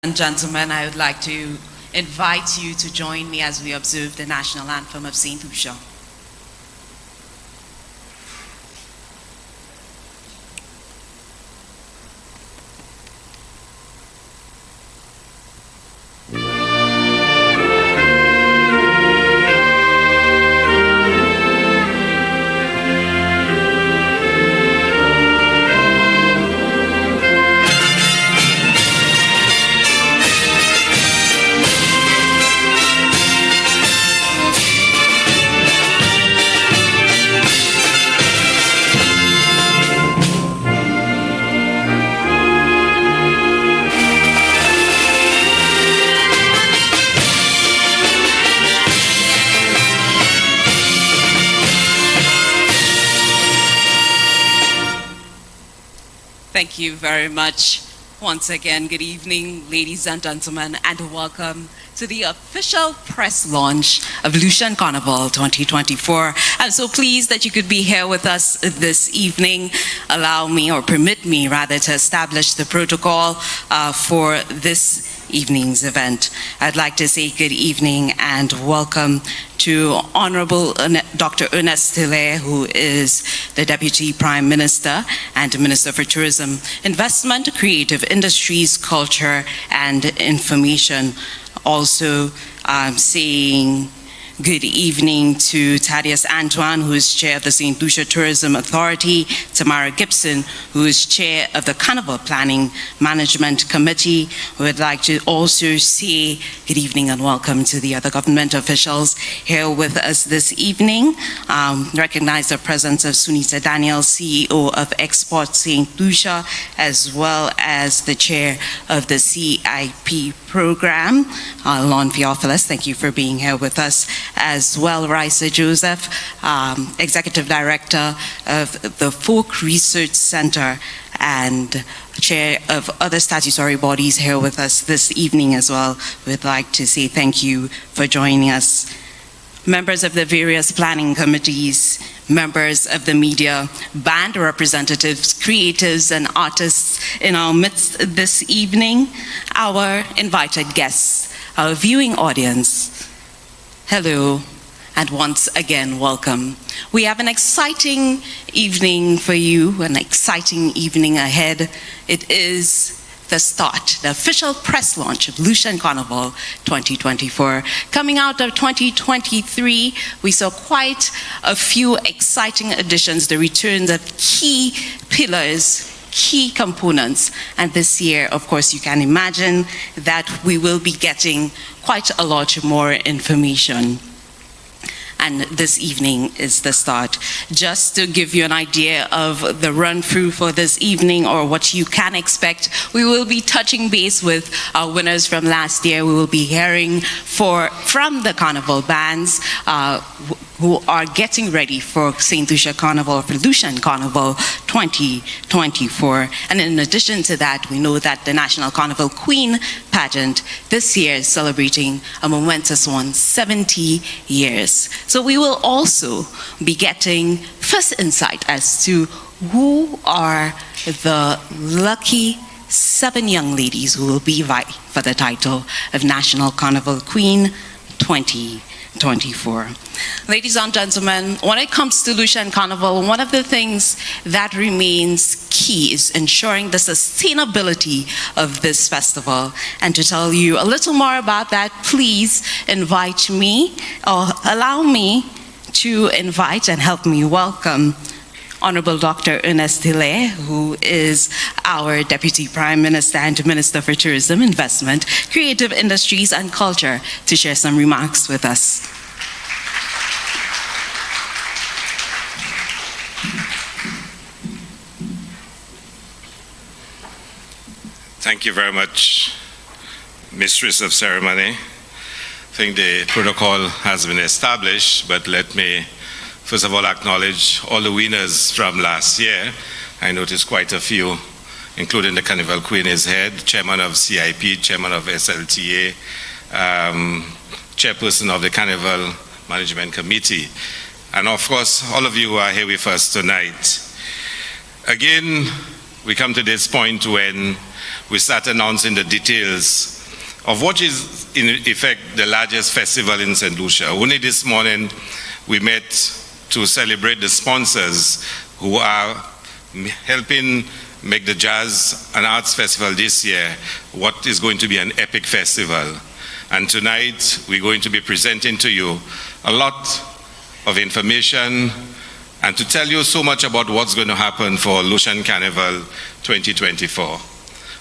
And gentlemen, I would like to invite you to join me as we observe the national anthem of St. Lucia. Thank you very much. Once again, good evening, ladies and gentlemen, and welcome to the official press launch of Lucia Carnival 2024. I'm so pleased that you could be here with us this evening. Allow me, or permit me rather, to establish the protocol for this evening's event. I'd like to say good evening and welcome to Honorable Dr. Ernest Hilaire, who is the Deputy Prime Minister and Minister for Tourism, Investment, Creative Industries, Culture and Information. Also saying good evening to Thaddeus Antoine, who is Chair of the St. Lucia Tourism Authority, Tamara Gibson, who is Chair of the Carnival Planning Management Committee. We would like to also say good evening and welcome to the other government officials here with us this evening. Recognize the presence of Sunita Daniel, CEO of Export St. Lucia, as well as the Chair of the CIP program, Lon Theophilus. Thank you for being here with us. As well, Raisa Joseph, Executive Director of the Folk Research Center and Chair of other statutory bodies here with us this evening as well. We'd like to say thank you for joining us. Members of the various planning committees, members of the media, band representatives, creatives and artists in our midst this evening, our invited guests, our viewing audience, hello, and once again, welcome. We have an exciting evening for you, an exciting evening ahead. It is the start, the official press launch of Lucia Carnival 2024. Coming out of 2023, we saw quite a few exciting additions, the returns of key pillars, key components, and this year, of course, you can imagine that we will be getting quite a lot more information. And this evening is the start. Just to give you an idea of the run-through for this evening or what you can expect, we will be touching base with our winners from last year. We will be hearing from the carnival bands who are getting ready for St. Lucia Carnival, for Lucia Carnival 2024. And in addition to that, we know that the National Carnival Queen pageant this year is celebrating a momentous one, 70 years. So we will also be getting first insight as to who are the lucky 7 young ladies who will be vying for the title of National Carnival Queen 2024. Ladies and gentlemen, when it comes to Lucia Carnival, one of the things that remains key is ensuring the sustainability of this festival. And to tell you a little more about that, please invite me, or allow me to invite and help me welcome Honorable Dr. Ernest Hilaire, who is our Deputy Prime Minister and Minister for Tourism, Investment, Creative Industries and Culture, to share some remarks with us. Thank you very much, Mistress of Ceremony. I think the protocol has been established, but let me first of all acknowledge all the winners from last year. I noticed quite a few, including the Carnival Queen is head, Chairman of CIP, Chairman of SLTA, Chairperson of the Carnival Management Committee, and of course, all of you who are here with us tonight. Again, we come to this point when we start announcing the details of what is, in effect, the largest festival in St. Lucia. Only this morning, we met to celebrate the sponsors who are helping make the Jazz and Arts Festival this year what is going to be an epic festival. And tonight, we're going to be presenting to you a lot of information and to tell you so much about what's going to happen for Lucian Carnival 2024.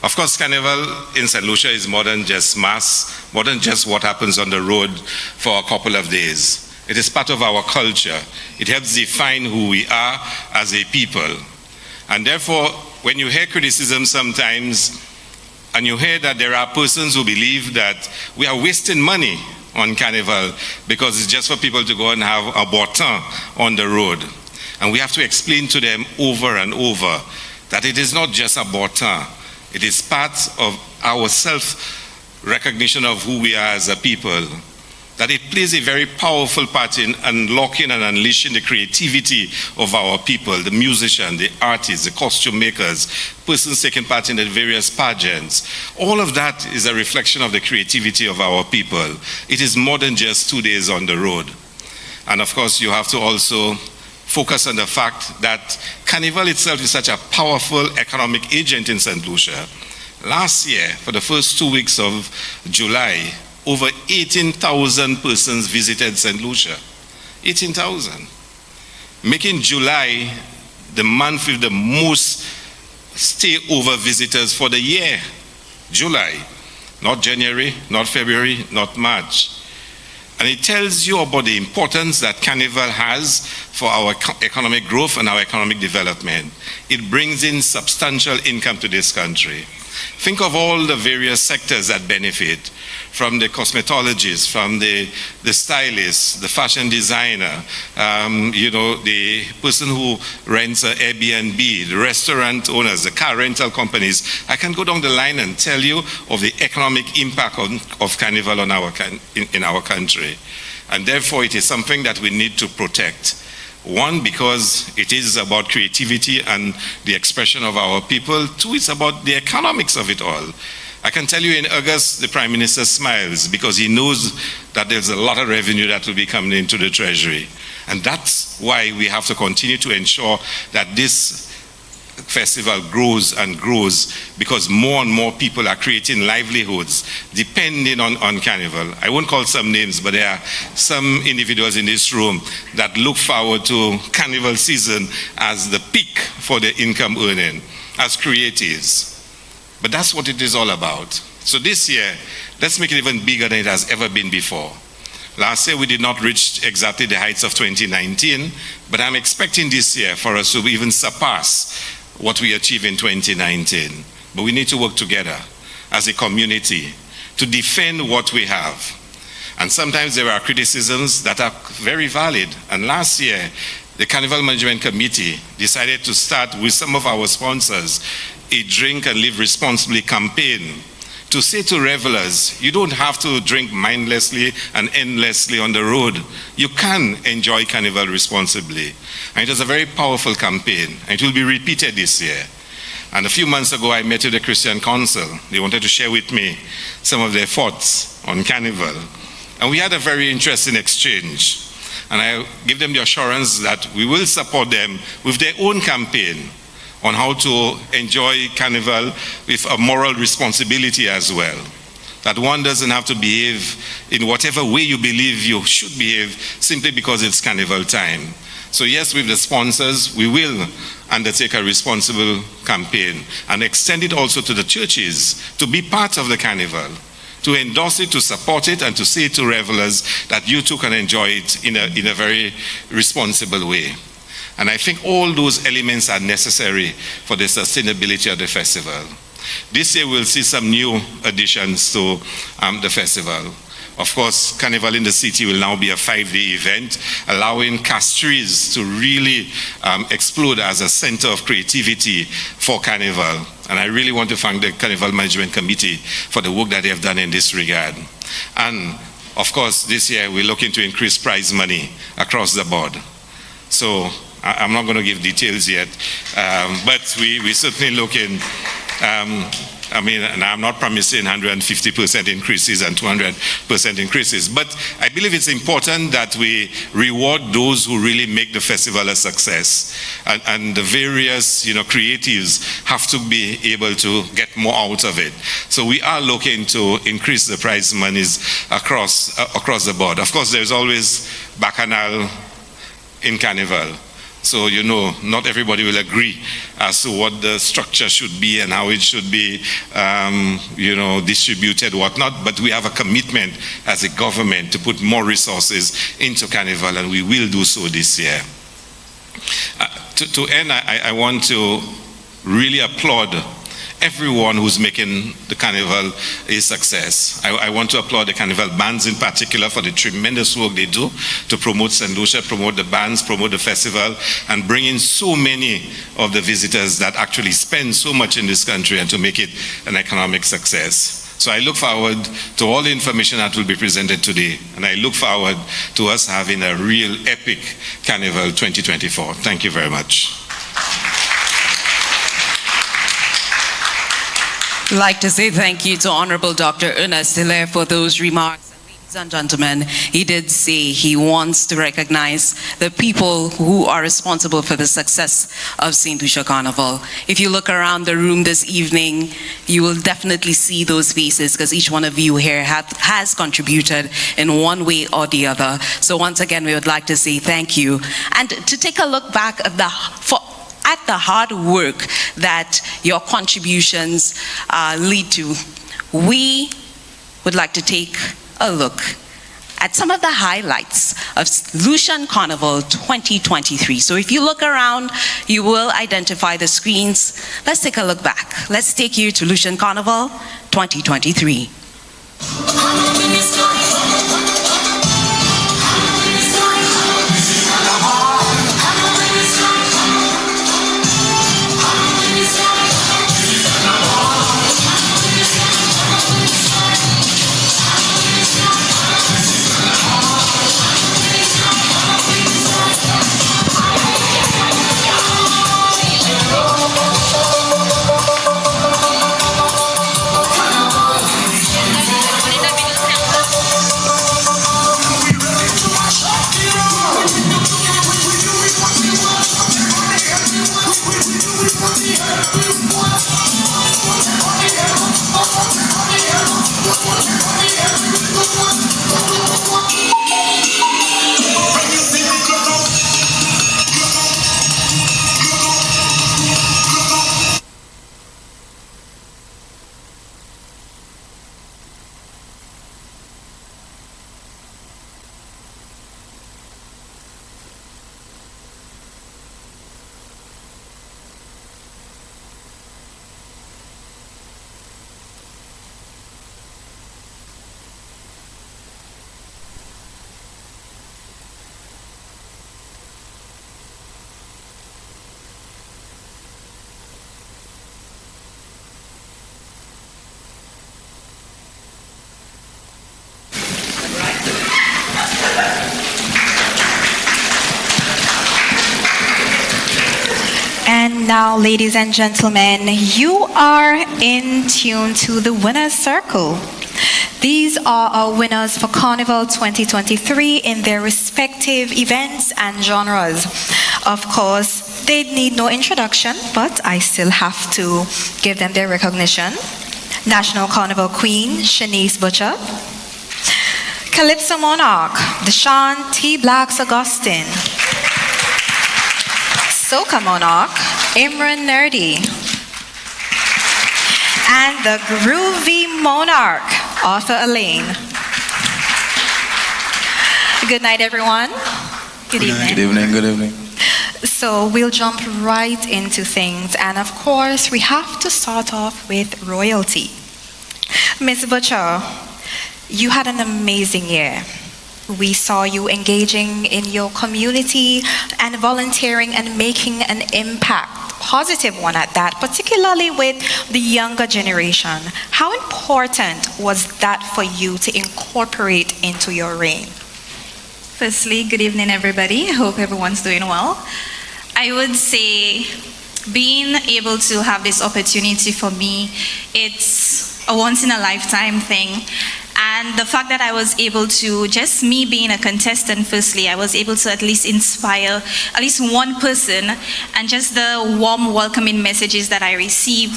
Of course, Carnival in St. Lucia is more than just mass, more than just what happens on the road for a couple of days. It is part of our culture. It helps define who we are as a people. And therefore, when you hear criticism sometimes, and you hear that there are persons who believe that we are wasting money on Carnival because it's just for people to go and have a bottin on the road. And we have to explain to them over and over that it is not just a bottin. It is part of our self-recognition of who we are as a people. That it plays a very powerful part in unlocking and unleashing the creativity of our people, the musicians, the artists, the costume makers, persons taking part in the various pageants. All of that is a reflection of the creativity of our people. It is more than just 2 days on the road. And of course, you have to also focus on the fact that Carnival itself is such a powerful economic agent in St. Lucia. Last year, for the first 2 weeks of July, over 18,000 persons visited St. Lucia. 18,000. Making July the month with the most stay-over visitors for the year. July. Not January, not February, not March. And it tells you about the importance that Carnival has for our economic growth and our economic development. It brings in substantial income to this country. Think of all the various sectors that benefit, from the cosmetologists, from the stylist, the fashion designer, the person who rents an Airbnb, the restaurant owners, the car rental companies. I can go down the line and tell you of the economic impact of Carnival on in our country. And therefore, it is something that we need to protect. One, because it is about creativity and the expression of our people. Two, it's about the economics of it all. I can tell you in August, the Prime Minister smiles because he knows that there's a lot of revenue that will be coming into the Treasury. And that's why we have to continue to ensure that this festival grows and grows, because more and more people are creating livelihoods depending on Carnival. I won't call some names, but there are some individuals in this room that look forward to Carnival season as the peak for their income earning, as creatives. But that's what it is all about. So this year, let's make it even bigger than it has ever been before. Last year, we did not reach exactly the heights of 2019, but I'm expecting this year for us to even surpass what we achieved in 2019. But we need to work together as a community to defend what we have. And sometimes there are criticisms that are very valid. And last year, the Carnival Management Committee decided to start with some of our sponsors a Drink and Live Responsibly campaign to say to revelers, you don't have to drink mindlessly and endlessly on the road. You can enjoy Carnival responsibly. And it was a very powerful campaign. And it will be repeated this year. And a few months ago, I met with the Christian Council. They wanted to share with me some of their thoughts on Carnival. And we had a very interesting exchange. And I give them the assurance that we will support them with their own campaign on how to enjoy Carnival with a moral responsibility as well. That one doesn't have to behave in whatever way you believe you should behave simply because it's Carnival time. So yes, with the sponsors, we will undertake a responsible campaign and extend it also to the churches to be part of the Carnival, to endorse it, to support it, and to say to revelers that you too can enjoy it in a very responsible way. And I think all those elements are necessary for the sustainability of the festival. This year we'll see some new additions to the festival. Of course, Carnival in the City will now be a 5-day event, allowing Castries to really explode as a center of creativity for Carnival. And I really want to thank the Carnival Management Committee for the work that they have done in this regard. And of course, this year we're looking to increase prize money across the board. So I'm not going to give details yet, but we're certainly looking I mean, and I'm not promising 150% increases and 200% increases, but I believe it's important that we reward those who really make the festival a success. And the various, creatives have to be able to get more out of it. So we are looking to increase the prize monies across the board. Of course, there's always Bacchanal in Carnival. So, not everybody will agree as to what the structure should be and how it should be, distributed, whatnot. But we have a commitment as a government to put more resources into Carnival, and we will do so this year. To end, I want to really applaud everyone who's making the Carnival a success. I want to applaud the Carnival bands in particular for the tremendous work they do to promote St. Lucia, promote the bands, promote the festival, and bring in so many of the visitors that actually spend so much in this country and to make it an economic success. So I look forward to all the information that will be presented today, and I look forward to us having a real epic Carnival 2024. Thank you very much. I'd like to say thank you to Honorable Dr. Ernest Hilaire for those remarks. And ladies and gentlemen, he did say he wants to recognize the people who are responsible for the success of St. Lucia Carnival. If you look around the room this evening, you will definitely see those faces because each one of you here has contributed in one way or the other. So once again, we would like to say thank you. And to take a look back at the hard work that your contributions lead to, we would like to take a look at some of the highlights of Lucian Carnival 2023. So if you look around, you will identify the screens. Let's take a look back. Let's take you to Lucian Carnival 2023. And now, ladies and gentlemen, you are in tune to the winner's circle. These are our winners for Carnival 2023 in their respective events and genres. Of course, they need no introduction, but I still have to give them their recognition. National Carnival Queen, Shanice Butcher. Calypso Monarch, Deshaun T. Blacks Augustine. Socca Monarch, Imran Nerdy. And the Groovy Monarch, Arthur Elaine. Good night, everyone. Good evening. Good evening, good evening. So we'll jump right into things. And of course, we have to start off with royalty. Ms. Butcher, you had an amazing year. We saw you engaging in your community and volunteering and making an impact, positive one at that, particularly with the younger generation. How important was that for you to incorporate into your reign? Firstly, good evening, everybody. I hope everyone's doing well. I would say being able to have this opportunity for me, it's a once in a lifetime thing. And the fact that I was able to, just me being a contestant, firstly, I was able to at least inspire at least one person, and just the warm welcoming messages that I received.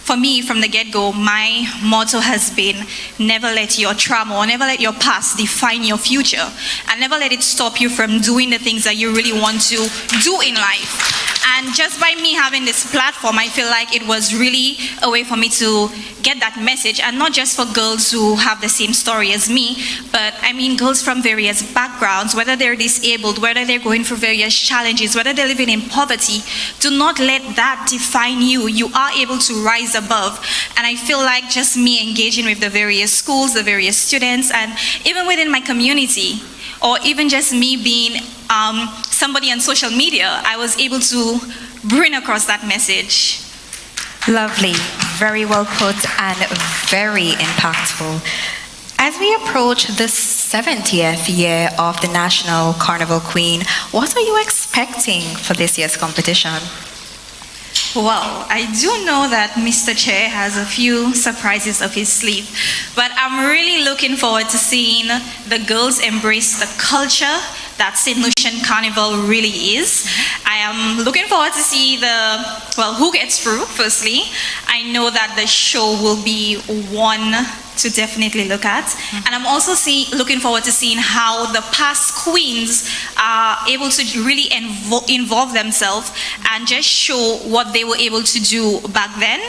For me, from the get-go, my motto has been never let your trauma or never let your past define your future, and never let it stop you from doing the things that you really want to do in life. And just by me having this platform, I feel like it was really a way for me to get that message, and not just for girls who have the same story as me, but girls from various backgrounds, whether they're disabled, whether they're going through various challenges, whether they're living in poverty. Do not let that define you. You are able to rise above. And I feel like just me engaging with the various schools, the various students, and even within my community, or even just me being somebody on social media, I was able to bring across that message. Lovely, very well put and very impactful. As we approach the 70th year of the National Carnival Queen, what are you expecting for this year's competition? Well, I do know that Mr. Chair has a few surprises up his sleeve, but I'm really looking forward to seeing the girls embrace the culture that St. Lucian Carnival really is. I am looking forward to see who gets through, firstly. I know that the show will be one to definitely look at. And I'm also looking forward to seeing how the past queens are able to really involve themselves and just show what they were able to do back then,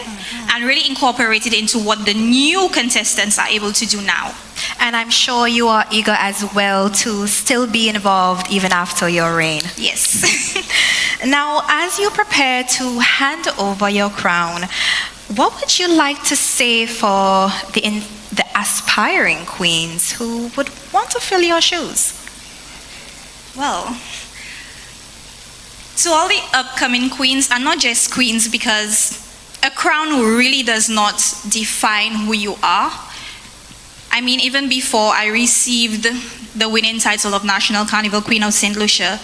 and really incorporate it into what the new contestants are able to do now. And I'm sure you are eager as well to still be involved even after your reign. Yes. Now, as you prepare to hand over your crown, what would you like to say for the aspiring queens who would want to fill your shoes? Well, to all the upcoming queens, and not just queens, because a crown really does not define who you are. Even before I received the winning title of National Carnival Queen of St. Lucia,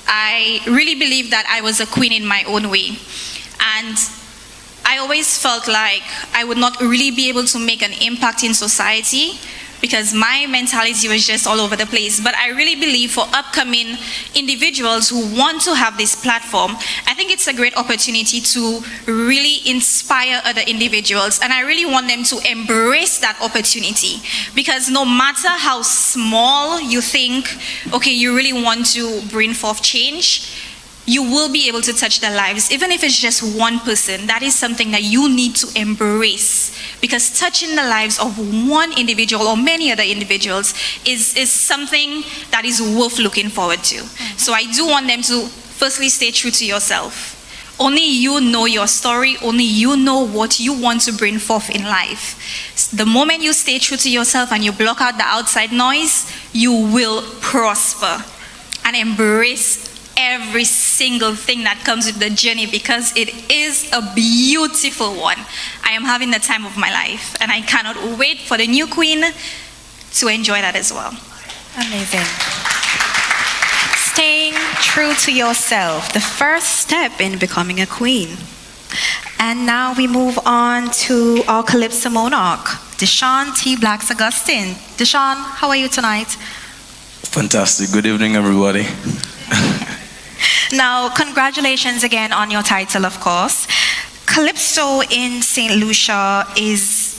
I really believed that I was a queen in my own way. And I always felt like I would not really be able to make an impact in society because my mentality was just all over the place. But I really believe for upcoming individuals who want to have this platform, I think it's a great opportunity to really inspire other individuals. And I really want them to embrace that opportunity, because no matter how small you think, okay, you really want to bring forth change, you will be able to touch their lives. Even if it's just one person, that is something that you need to embrace, because touching the lives of one individual or many other individuals is something that is worth looking forward to. So I do want them to firstly stay true to yourself. Only you know your story, only you know what you want to bring forth in life. The moment you stay true to yourself and you block out the outside noise, you will prosper and embrace every single thing that comes with the journey, because it is a beautiful one. I am having the time of my life, and I cannot wait for the new queen to enjoy that as well. Amazing. Staying true to yourself, the first step in becoming a queen. And now we move on to our Calypso monarch, Deshaun T. Blacks Augustine. Deshaun, how are you tonight? Fantastic. Good evening, everybody. Now, congratulations again on your title, of course. Calypso in St. Lucia is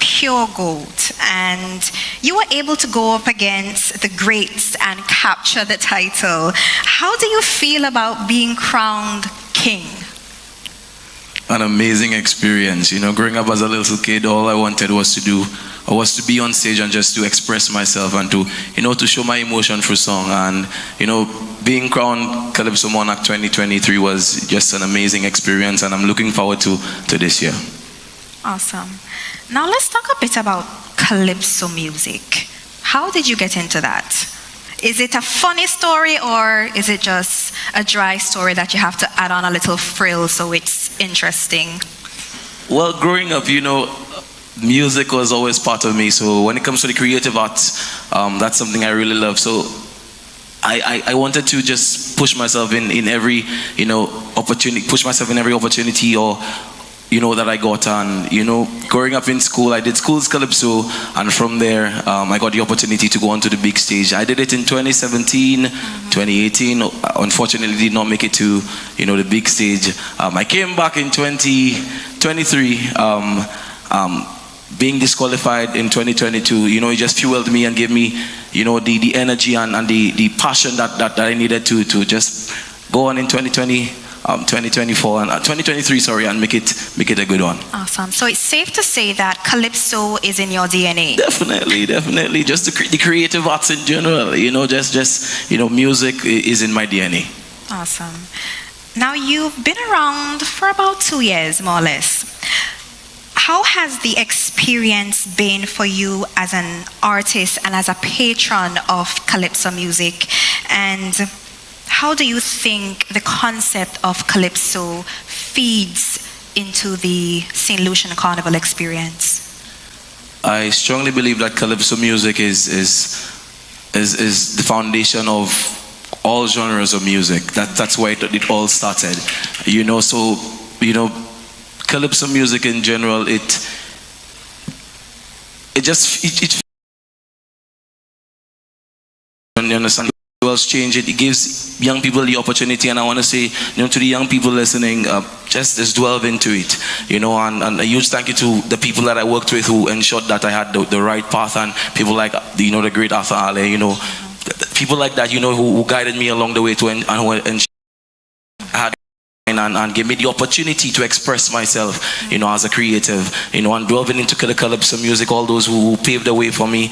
pure gold, and you were able to go up against the greats and capture the title. How do you feel about being crowned king? An amazing experience. Growing up as a little kid, all I wanted was to be on stage and just to express myself and to show my emotion through song. And, being crowned Calypso Monarch 2023 was just an amazing experience, and I'm looking forward to this year. Awesome. Now let's talk a bit about Calypso music. How did you get into that? Is it a funny story, or is it just a dry story that you have to add on a little frill so it's interesting? Well, growing up, music was always part of me. So when it comes to the creative arts, that's something I really love. So I wanted to just push myself in every, opportunity, push myself in every opportunity or, that I got. And, growing up in school, I did school's Calypso, and from there, I got the opportunity to go onto the big stage. I did it in 2017, 2018. Unfortunately, did not make it to, the big stage. I came back in 2023, being disqualified in 2022, it just fueled me and gave me, the energy and the passion that I needed to just go on in 2024 and 2023, sorry, and make it a good one. Awesome. So it's safe to say that Calypso is in your DNA. Definitely. Just the creative arts in general, just music is in my DNA. Awesome. Now you've been around for about 2 years, more or less. How has the experience been for you as an artist and as a patron of Calypso music? And how do you think the concept of Calypso feeds into the St. Lucian Carnival experience? I strongly believe that Calypso music is the foundation of all genres of music. That's where it all started. Calypso music in general, it you understand, the world's changed. It gives young people the opportunity, and I want to say, to the young people listening, just delve into it, and a huge thank you to the people that I worked with who ensured that I had the right path, and people like the great Arthur Ale, people like that, who guided me along the way to and I had and gave me the opportunity to express myself, as a creative, and delving into the Calypso music. All those who paved the way for me,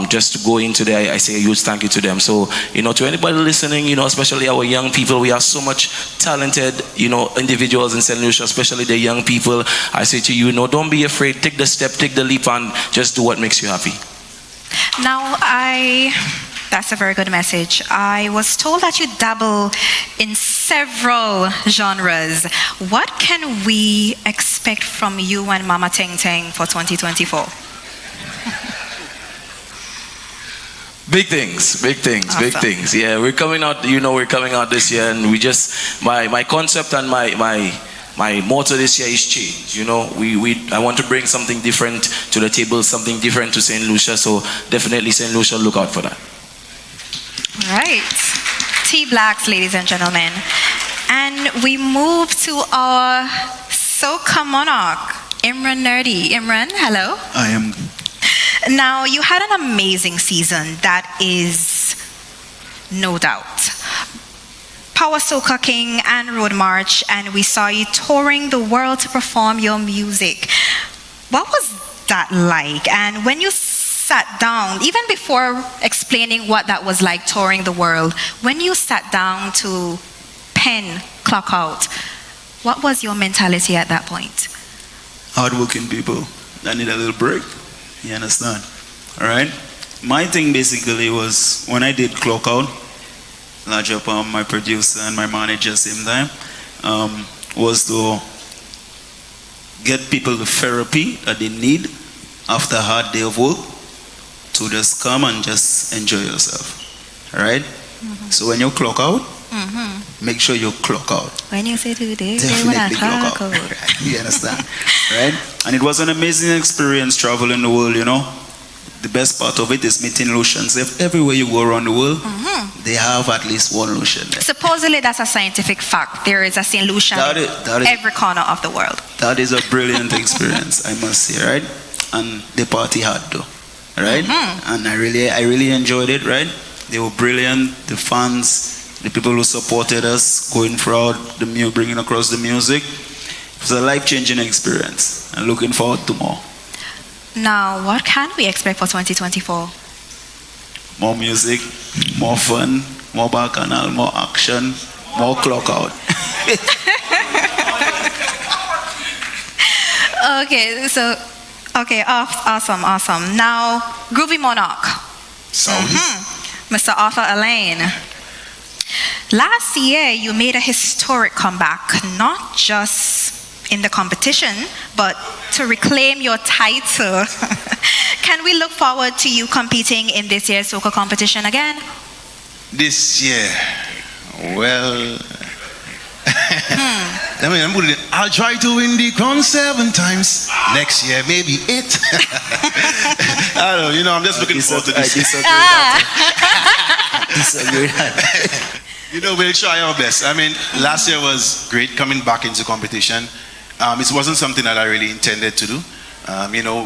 just to go into there, I say a huge thank you to them. So, to anybody listening, especially our young people, we are so much talented, individuals in St. Lucia, especially the young people. I say to you, don't be afraid, take the step, take the leap, and just do what makes you happy. Now, that's a very good message. I was told that you dabble in several genres. What can we expect from you and Mama Teng Teng for 2024? Big things. Awesome. Big things. Yeah, we're coming out, we're coming out this year, and we just, my concept and my motto this year is change. I want to bring something different to the table, something different to St. Lucia, so definitely St. Lucia, look out for that. Right. T-Blacks, ladies and gentlemen. And we move to our Socca monarch, Imran Nerdy. Imran, hello. I am. Now, you had an amazing season, that is no doubt. Power Socca King and Road March, and we saw you touring the world to perform your music. What was that like? And when you sat down, even before explaining what that was like touring the world, when you sat down to pen Clock Out, what was your mentality at that point? Hardworking people that need a little break. You understand? All right? My thing basically was when I did Clock Out, large up my producer and my manager same time, was to get people the therapy that they need after a hard day of work, to just come and just enjoy yourself. All right? So when you clock out, make sure you clock out. When you say today, Definitely clock out. Right? You understand? Right? And it was an amazing experience traveling the world, The best part of it is meeting Lucians. Everywhere you go around the world, they have at least one Lucian there. Supposedly that's a scientific fact. There is a St. Lucian in every corner of the world. That is a brilliant experience, I must say, right? And the party hard though. Right? And I really enjoyed it, right? They were brilliant, the fans, the people who supported us, going throughout bringing across the music. It was a life-changing experience, and looking forward to more. Now, what can we expect for 2024? More music, more fun, more bacchanal, more action, more clock out. Okay, awesome. Now, Groovy Monarch. Mr. Arthur Elaine. Last year, you made a historic comeback, not just in the competition, but to reclaim your title. Can we look forward to you competing in this year's Socca competition again? This year, well, I'll try to win the crown 7 times. Next year, maybe 8. I don't know, I'm just looking forward to this. We'll try our best. I mean, last year was great coming back into competition. It wasn't something that I really intended to do.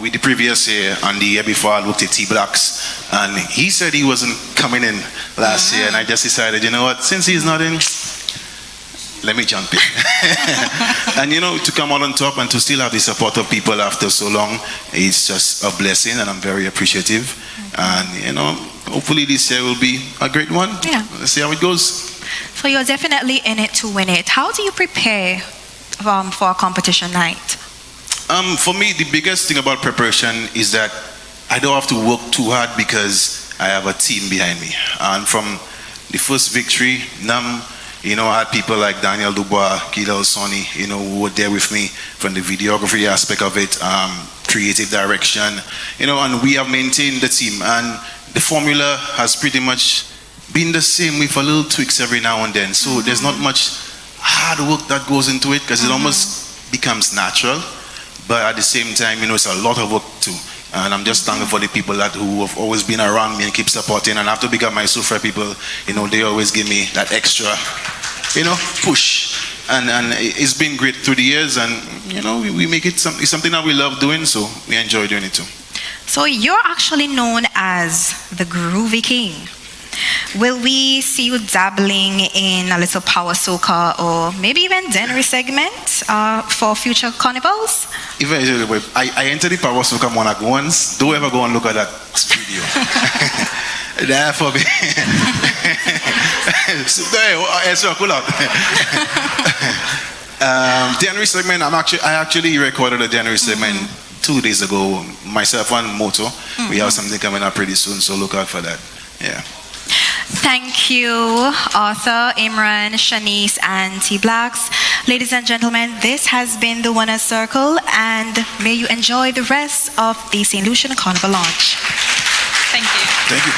With the previous year and the year before, I looked at T-Blocks, and he said he wasn't coming in last year, and I just decided, you know what, since he's not in, let me jump in. And to come out on top and to still have the support of people after so long, it's just a blessing, and I'm very appreciative. And hopefully this year will be a great one. Yeah. Let's see how it goes. So you're definitely in it to win it. How do you prepare for a competition night? For me, the biggest thing about preparation is that I don't have to work too hard because I have a team behind me. And from the first victory, I had people like Daniel Dubois, Kila Osoni, who were there with me from the videography aspect of it, creative direction, and we have maintained the team. And the formula has pretty much been the same with a little tweaks every now and then. So there's not much hard work that goes into it because it almost becomes natural. But at the same time, it's a lot of work too. And I'm just thankful for the people who have always been around me and keep supporting. And after big up my Sufra people, they always give me that extra, push. And it's been great through the years. And, we make it it's something that we love doing, so we enjoy doing it too. So you're actually known as the Groovy King. Will we see you dabbling in a little power soca or maybe even Dennery segment for future carnivals? I entered the power soca monarch once. Don't ever go and look at that video. Therefore, cool out. Dennery segment. I actually recorded a Dennery segment 2 days ago. Myself and Moto. We have something coming up pretty soon, so look out for that. Yeah. Thank you, Arthur, Imran, Shanice, and T-Blocks. Ladies and gentlemen, this has been the Winner's Circle, and may you enjoy the rest of the St. Lucia Carnival launch. Thank you. Thank you.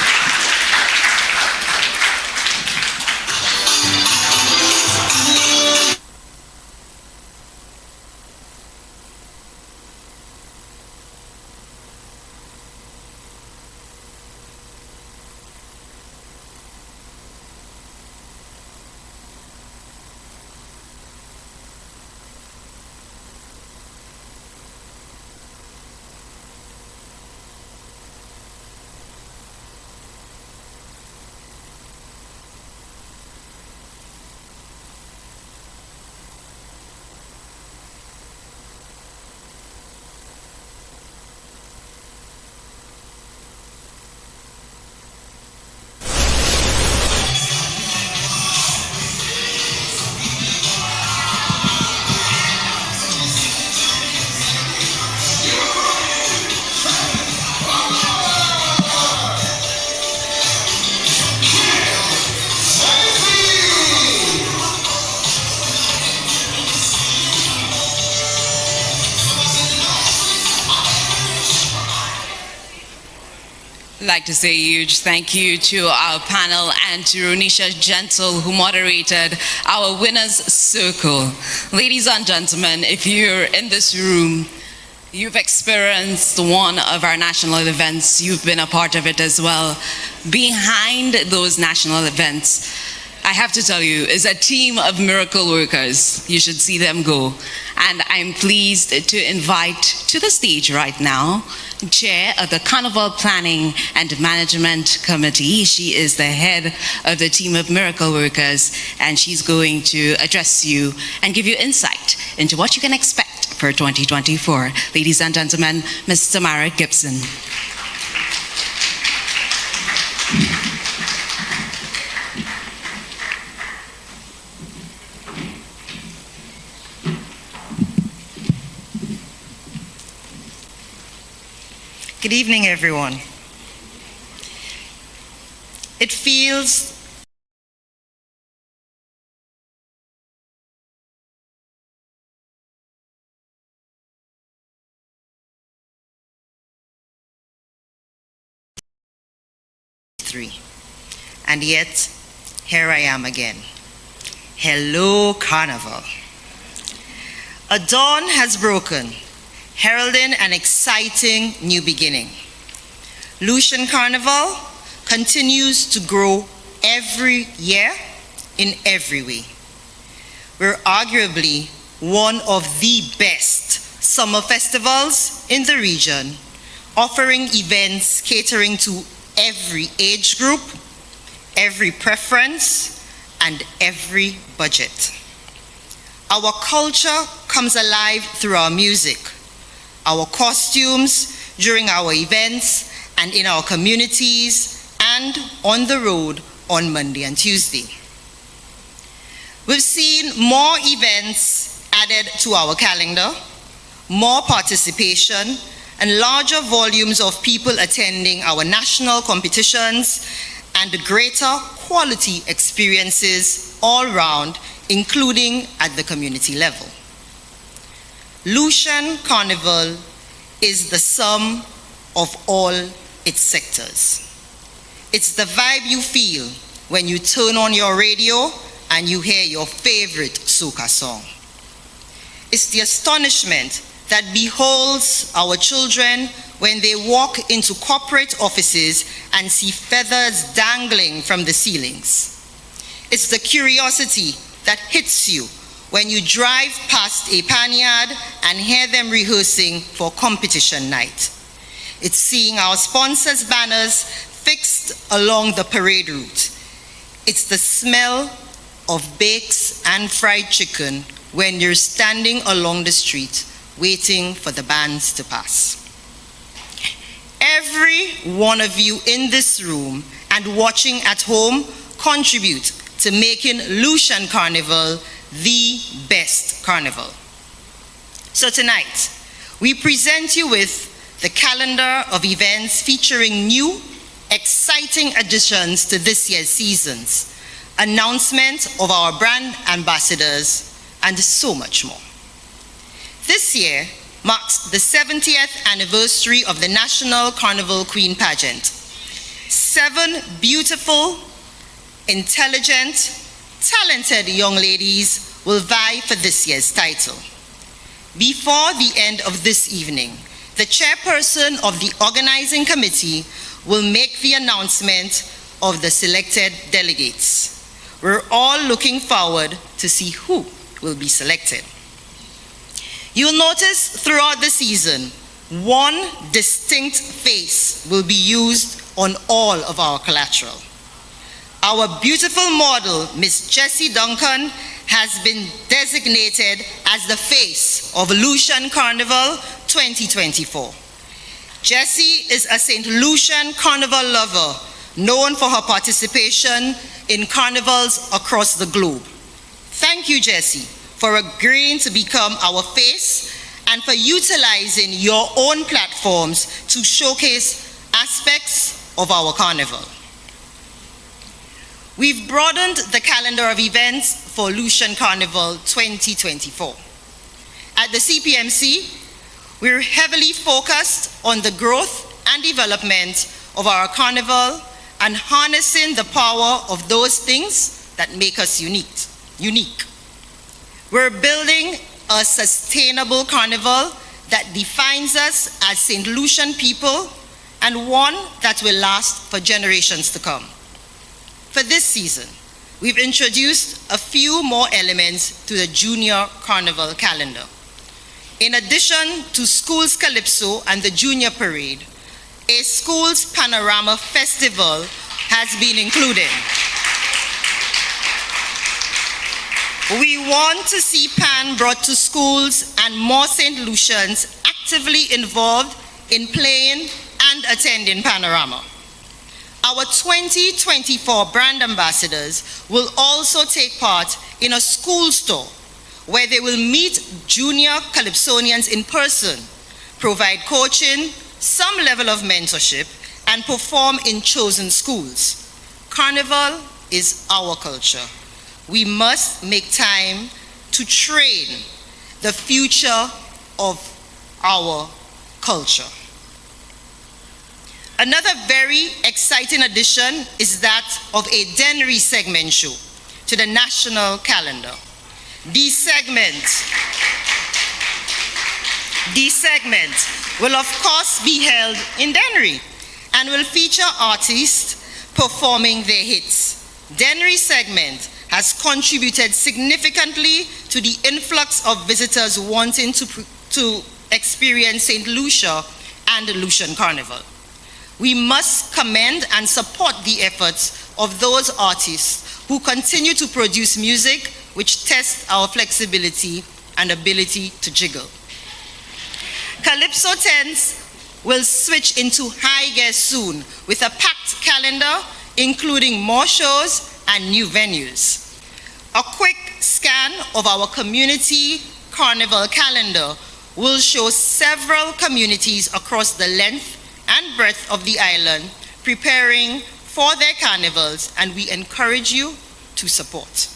I'd like to say a huge thank you to our panel and to Ronisha Gentle, who moderated our Winner's Circle. Ladies and gentlemen, if you're in this room, you've experienced one of our national events, you've been a part of it as well. Behind those national events, I have to tell you, is a team of miracle workers. You should see them go. And I'm pleased to invite to the stage right now Chair of the Carnival Planning and Management Committee. She is the head of the team of miracle workers, and she's going to address you and give you insight into what you can expect for 2024. Ladies and gentlemen, Ms. Tamara Gibson. Good evening, everyone. It feels and yet here I am again. Hello, Carnival. A dawn has broken, heralding an exciting new beginning. Lucian Carnival continues to grow every year in every way. We're arguably one of the best summer festivals in the region, offering events catering to every age group, every preference, and every budget. Our culture comes alive through our music, our costumes during our events and in our communities, and on the road on Monday and Tuesday. We've seen more events added to our calendar, more participation, and larger volumes of people attending our national competitions, and greater quality experiences all round, including at the community level. Lucian Carnival is the sum of all its sectors. It's the vibe you feel when you turn on your radio and you hear your favorite Socca song. It's the astonishment that beholds our children when they walk into corporate offices and see feathers dangling from the ceilings. It's the curiosity that hits you when you drive past a panyard and hear them rehearsing for competition night. It's seeing our sponsors' banners fixed along the parade route. It's the smell of bakes and fried chicken when you're standing along the street waiting for the bands to pass. Every one of you in this room and watching at home contribute to making Lucian Carnival the best carnival. So tonight, we present you with the calendar of events featuring new, exciting additions to this year's seasons, announcement of our brand ambassadors, and so much more. This year marks the 70th anniversary of the National Carnival Queen Pageant. 7 beautiful, intelligent, talented young ladies will vie for this year's title. Before the end of this evening, the chairperson of the organizing committee will make the announcement of the selected delegates. We're all looking forward to see who will be selected. You'll notice throughout the season, one distinct face will be used on all of our collateral. Our beautiful model, Miss Jessie Duncan, has been designated as the face of Lucian Carnival 2024. Jessie is a St. Lucian Carnival lover, known for her participation in carnivals across the globe. Thank you, Jessie, for agreeing to become our face and for utilizing your own platforms to showcase aspects of our carnival. We've broadened the calendar of events for Lucian Carnival 2024. At the CPMC, we're heavily focused on the growth and development of our carnival and harnessing the power of those things that make us unique. We're building a sustainable carnival that defines us as St. Lucian people and one that will last for generations to come. For this season, we've introduced a few more elements to the Junior Carnival calendar. In addition to Schools Calypso and the Junior Parade, a Schools Panorama Festival has been included. We want to see Pan brought to schools and more St. Lucians actively involved in playing and attending Panorama. Our 2024 brand ambassadors will also take part in a school store where they will meet junior Calypsonians in person, provide coaching, some level of mentorship, and perform in chosen schools. Carnival is our culture. We must make time to train the future of our culture. Another very exciting addition is that of a Dennery segment show to the national calendar. These segments will of course be held in Dennery and will feature artists performing their hits. Dennery segment has contributed significantly to the influx of visitors wanting to experience St. Lucia and the Lucian Carnival. We must commend and support the efforts of those artists who continue to produce music which tests our flexibility and ability to jiggle. Calypso tents will switch into high gear soon with a packed calendar, including more shows and new venues. A quick scan of our community carnival calendar will show several communities across the length and breadth of the island preparing for their carnivals, and we encourage you to support.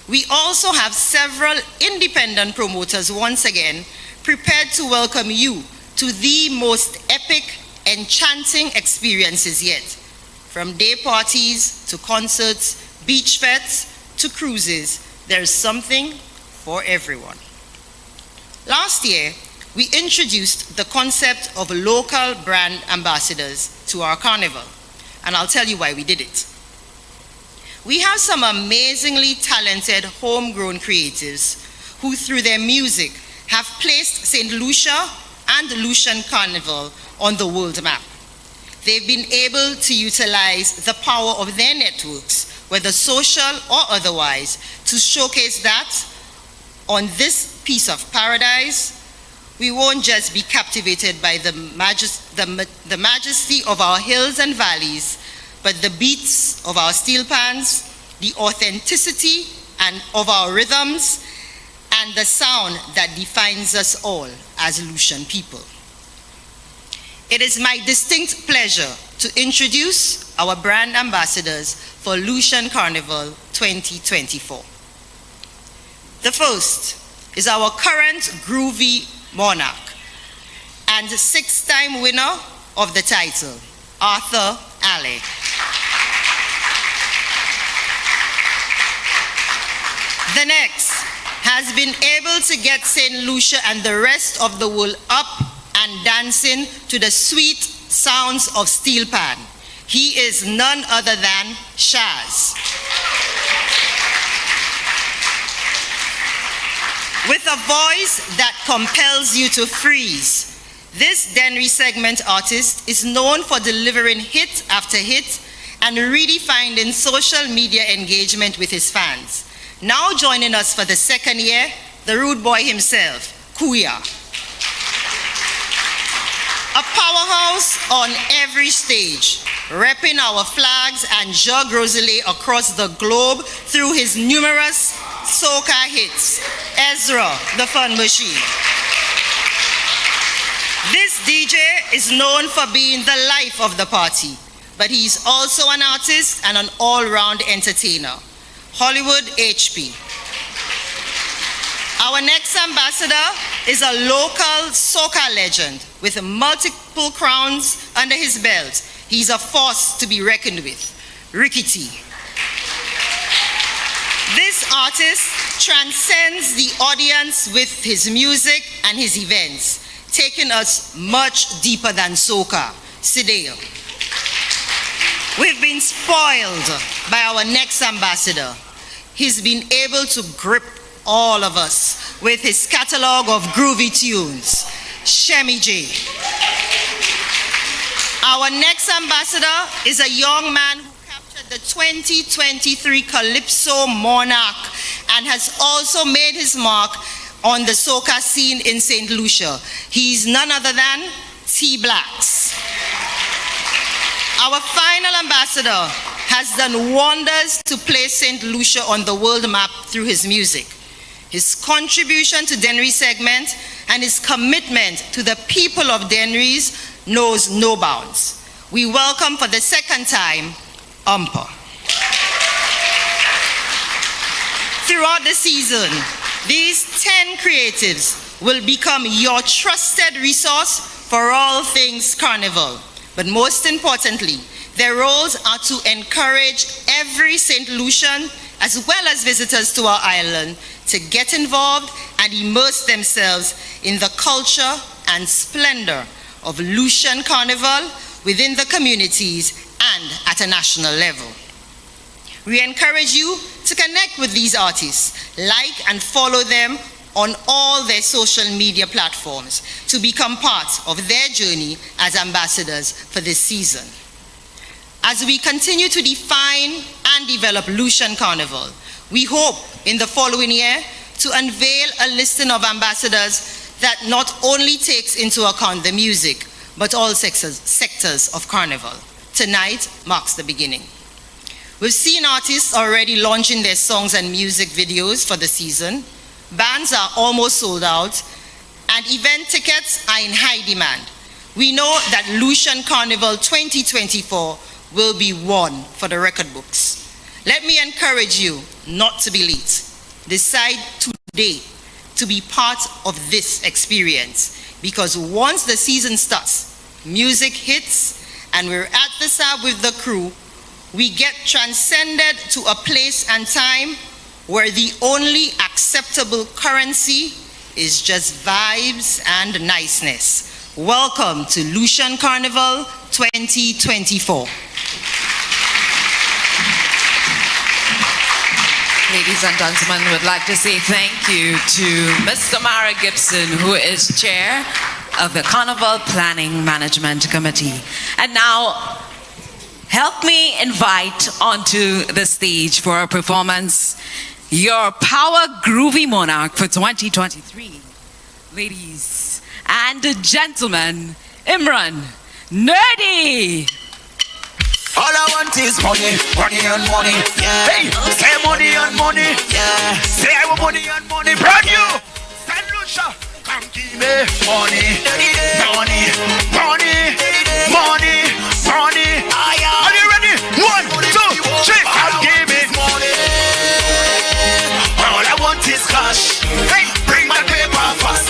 We also have several independent promoters once again prepared to welcome you to the most epic, enchanting experiences yet. From day parties to concerts, beach fetes to cruises, there's something for everyone. Last year, we introduced the concept of local brand ambassadors to our carnival, and I'll tell you why we did it. We have some amazingly talented homegrown creatives who, through their music, have placed St. Lucia and the Lucian Carnival on the world map. They've been able to utilize the power of their networks, whether social or otherwise, to showcase that on this piece of paradise, we won't just be captivated by the majesty of our hills and valleys, but the beats of our steel pans, the authenticity of our rhythms, and the sound that defines us all as Lucian people. It is my distinct pleasure to introduce our brand ambassadors for Lucian Carnival 2024. The first is our current groovy monarch and 6-time winner of the title, Arthur Alley. The next has been able to get St. Lucia and the rest of the world up and dancing to the sweet sounds of steel pan. He is none other than Shaz. With a voice that compels you to freeze, this Dennery segment artist is known for delivering hit after hit and redefining social media engagement with his fans. Now joining us for the second year, the rude boy himself, Kuya. A powerhouse on every stage, repping our flags and jug rosé across the globe through his numerous Socca hits. Ezra, the fun machine. This DJ is known for being the life of the party, but he's also an artist and an all-round entertainer. Hollywood HP. Our next ambassador is a local soca legend with multiple crowns under his belt. He's a force to be reckoned with. Ricky T. This artist transcends the audience with his music and his events, taking us much deeper than soca. Sidale. We've been spoiled by our next ambassador. He's been able to grip all of us with his catalog of groovy tunes. Shemi J. Our next ambassador is a young man who captured the 2023 Calypso Monarch and has also made his mark on the soca scene in St. Lucia. He's none other than T Blacks. Our final ambassador has done wonders to place St. Lucia on the world map through his music. His contribution to Dennery segment and his commitment to the people of Dennery's knows no bounds. We welcome for the second time, Umpa. Throughout the season, these 10 creatives will become your trusted resource for all things carnival. But most importantly, their roles are to encourage every St. Lucian, as well as visitors to our island, to get involved and immerse themselves in the culture and splendor of Lucian Carnival within the communities and at a national level. We encourage you to connect with these artists, like and follow them on all their social media platforms to become part of their journey as ambassadors for this season. As we continue to define and develop Lucian Carnival, we hope in the following year to unveil a listing of ambassadors that not only takes into account the music, but all sectors of Carnival. Tonight marks the beginning. We've seen artists already launching their songs and music videos for the season. Bands are almost sold out, and event tickets are in high demand. We know that Lucian Carnival 2024 will be one for the record books. Let me encourage you not to be late. Decide today to be part of this experience, because once the season starts, music hits, and we're at the sub with the crew, we get transcended to a place and time where the only acceptable currency is just vibes and niceness. Welcome to Lucian Carnival 2024. Ladies and gentlemen, would like to say thank you to Mr. Mara Gibson, who is chair of the Carnival Planning Management Committee. And now, help me invite onto the stage for a performance your power groovy monarch for 2023. Ladies and gentlemen, Imran Nerdy. All I want is money, money and money, yeah. Hey, say money and money, yeah. Say I want money and money, brand new. St. Lucia, come give me money, money, money, money, money. Are you ready? 1, 2, 3, come give me money. All I want is cash. Hey, bring my paper fast.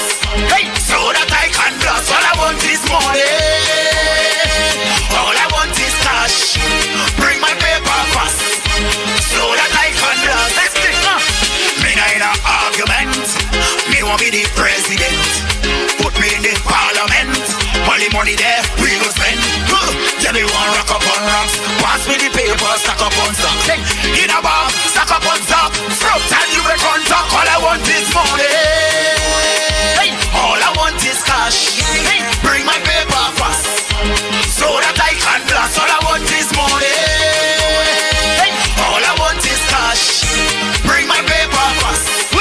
Hey, so that I can blast. All I want is money. All I want is cash. Bring my paper fast, so that I can blast. Let's see. Me not in an argument. Me want be the president. Put me in the parliament. All the money there, we go spend. Tell me one rock up on rocks. Pass me the paper, stack up on stock. In a bar, stack up on stock. Fruit and you make on talk. All I want is money. Hey, all I want is cash. Hey, bring my paper fast, so that I can blast. All I want is money. Hey, all I want is cash. Bring my paper fast,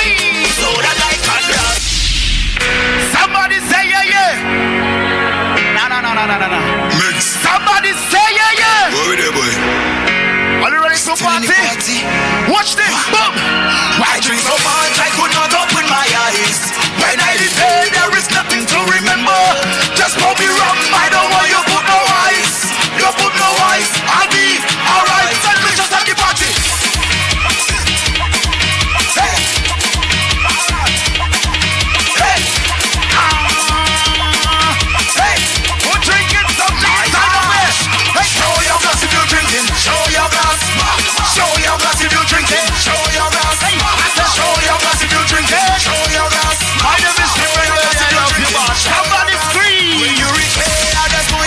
so that I can blast. Somebody say yeah, yeah. No. Mix. Somebody say yeah, yeah. Boy, there, boy. Are you ready to party? Watch this, boom. Why drink so much I could not open my eyes? When I did say there is nothing to remember. Just pour me rum, I don't want you put no ice. You put no ice, I'll be alright. Let me just have the party. Hey. Hey. Hey. We're drinking some nice. Hey, show your glass if you're drinking. Show your glass. Show your glass if you're drinking. Show your glass. Hey, I said show your glass if you're drinking. Show your glass. My name is Stephen. I love you, man. Somebody scream. When you reach here, I just want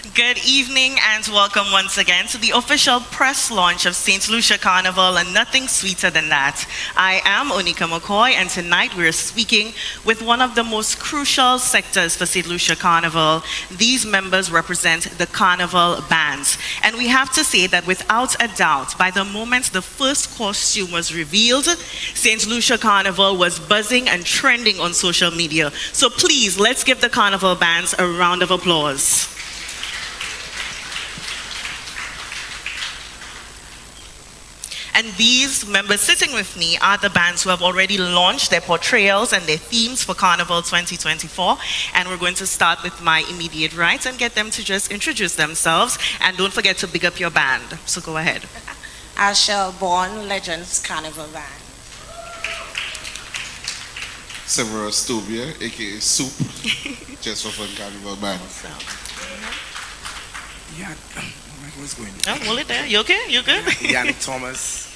Good evening and welcome once again to the official press launch of St. Lucia Carnival, and nothing sweeter than that. I am Onika McCoy, and tonight we're speaking with one of the most crucial sectors for St. Lucia Carnival. These members represent the carnival bands. And we have to say that without a doubt, by the moment the first costume was revealed, St. Lucia Carnival was buzzing and trending on social media. So please, let's give the carnival bands a round of applause. And these members sitting with me are the bands who have already launched their portrayals and their themes for Carnival 2024. And we're going to start with my immediate right and get them to just introduce themselves. And don't forget to big up your band. So go ahead. Ashel Born, Legends Carnival Band. Severus Tobia, aka Soup, just for fun Carnival Band. Yeah, what's going on? Oh, hold it there. You okay? You good? Yannick Thomas.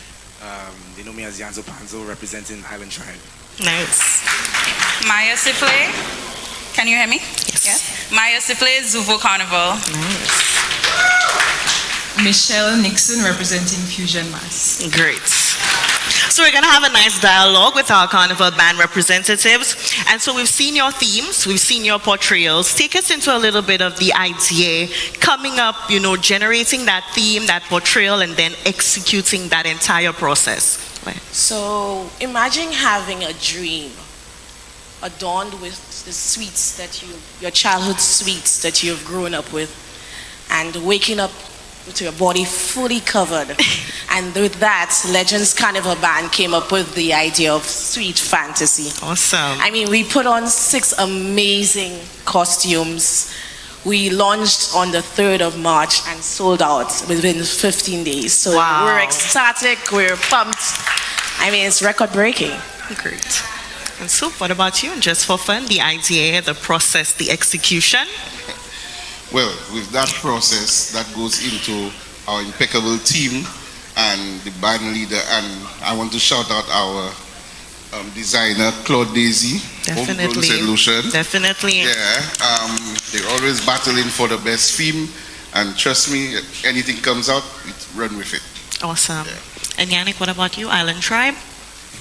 They know me as Yanzo Panzo, representing Island Tribe. Nice. Maya Sifle. Can you hear me? Yes. Maya Sifle, Zuvo Carnival. Nice. Michelle Nixon, representing Fusion Mass. Great. So we're going to have a nice dialogue with our Carnival band representatives. And so we've seen your themes, we've seen your portrayals. Take us into a little bit of the idea, coming up, generating that theme, that portrayal, and then executing that entire process. So imagine having a dream adorned with the sweets that your childhood sweets that you've grown up with, and waking up with your body fully covered. And with that, Legends Carnival Band came up with the idea of sweet fantasy. Awesome. I mean, we put on 6 amazing costumes. We launched on the 3rd of March and sold out within 15 days. So wow. We're ecstatic, we're pumped. I mean, it's record-breaking. Great. And so what about you? Just for fun, the idea, the process, the execution? Well, with that process, that goes into our impeccable team and the band leader, and I want to shout out our designer, Claude Daisy. Definitely. St. Lucian. Definitely. Yeah, they're always battling for the best theme, and trust me, anything comes out, we run with it. Awesome. Yeah. And Yannick, what about you, Island Tribe?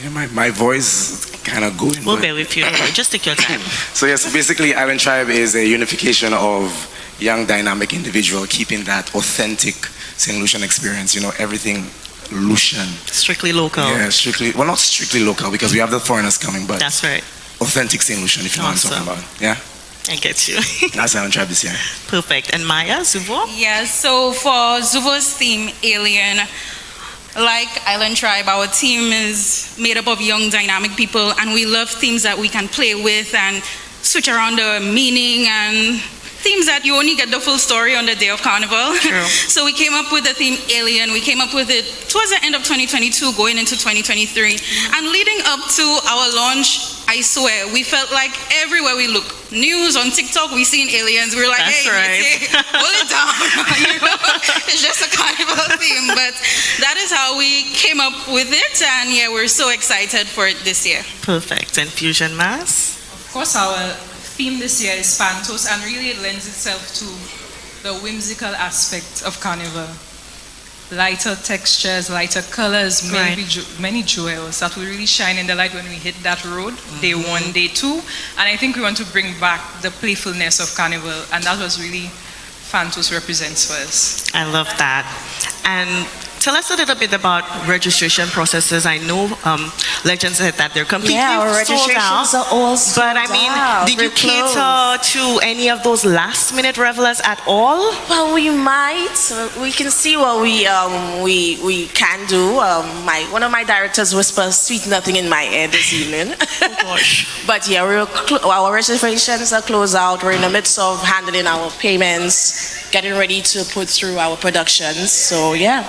Yeah, my voice is kind of going. We'll bear with you. Just take your time. So yes, basically Island Tribe is a unification of young dynamic individual, keeping that authentic St. Lucian experience, everything Lucian. Strictly local. Yeah, well, not strictly local, because we have the foreigners coming, but that's right. Authentic St. Lucian, if you know what I'm talking about. Yeah? I get you. That's Island Tribe this year. Perfect. And Maya, Zuvo? Yeah, so for Zuvo's theme, Alien, like Island Tribe, our team is made up of young dynamic people, and we love themes that we can play with and switch around the meaning, and themes that you only get the full story on the day of Carnival. True. So we came up with the theme Alien. We came up with it towards the end of 2022, going into 2023. And leading up to our launch, I swear, we felt like everywhere we look, news on TikTok, we seen aliens. We were like, that's hey, right. hold it down. It's just a Carnival theme. But that is how we came up with it. And yeah, we're so excited for it this year. Perfect. And Fusion Mass? Of course, our theme this year is Phantos, and really it lends itself to the whimsical aspect of Carnival. Lighter textures, lighter colors, many jewels that will really shine in the light when we hit that road, day 1, day 2. And I think we want to bring back the playfulness of Carnival, and that was really Phantos represents for us. I love that. And tell us a little bit about registration processes. I know Legends said that they're completely our sold out. registrations are all sold But I mean, out. did you We're closed. cater to any of those last-minute revelers at all? Well, we might. We can see what we can do. One of my directors whispers sweet nothing in my ear this evening. Oh gosh. But yeah, our registrations are closed out. We're in the midst of handling our payments, getting ready to put through our productions. So yeah.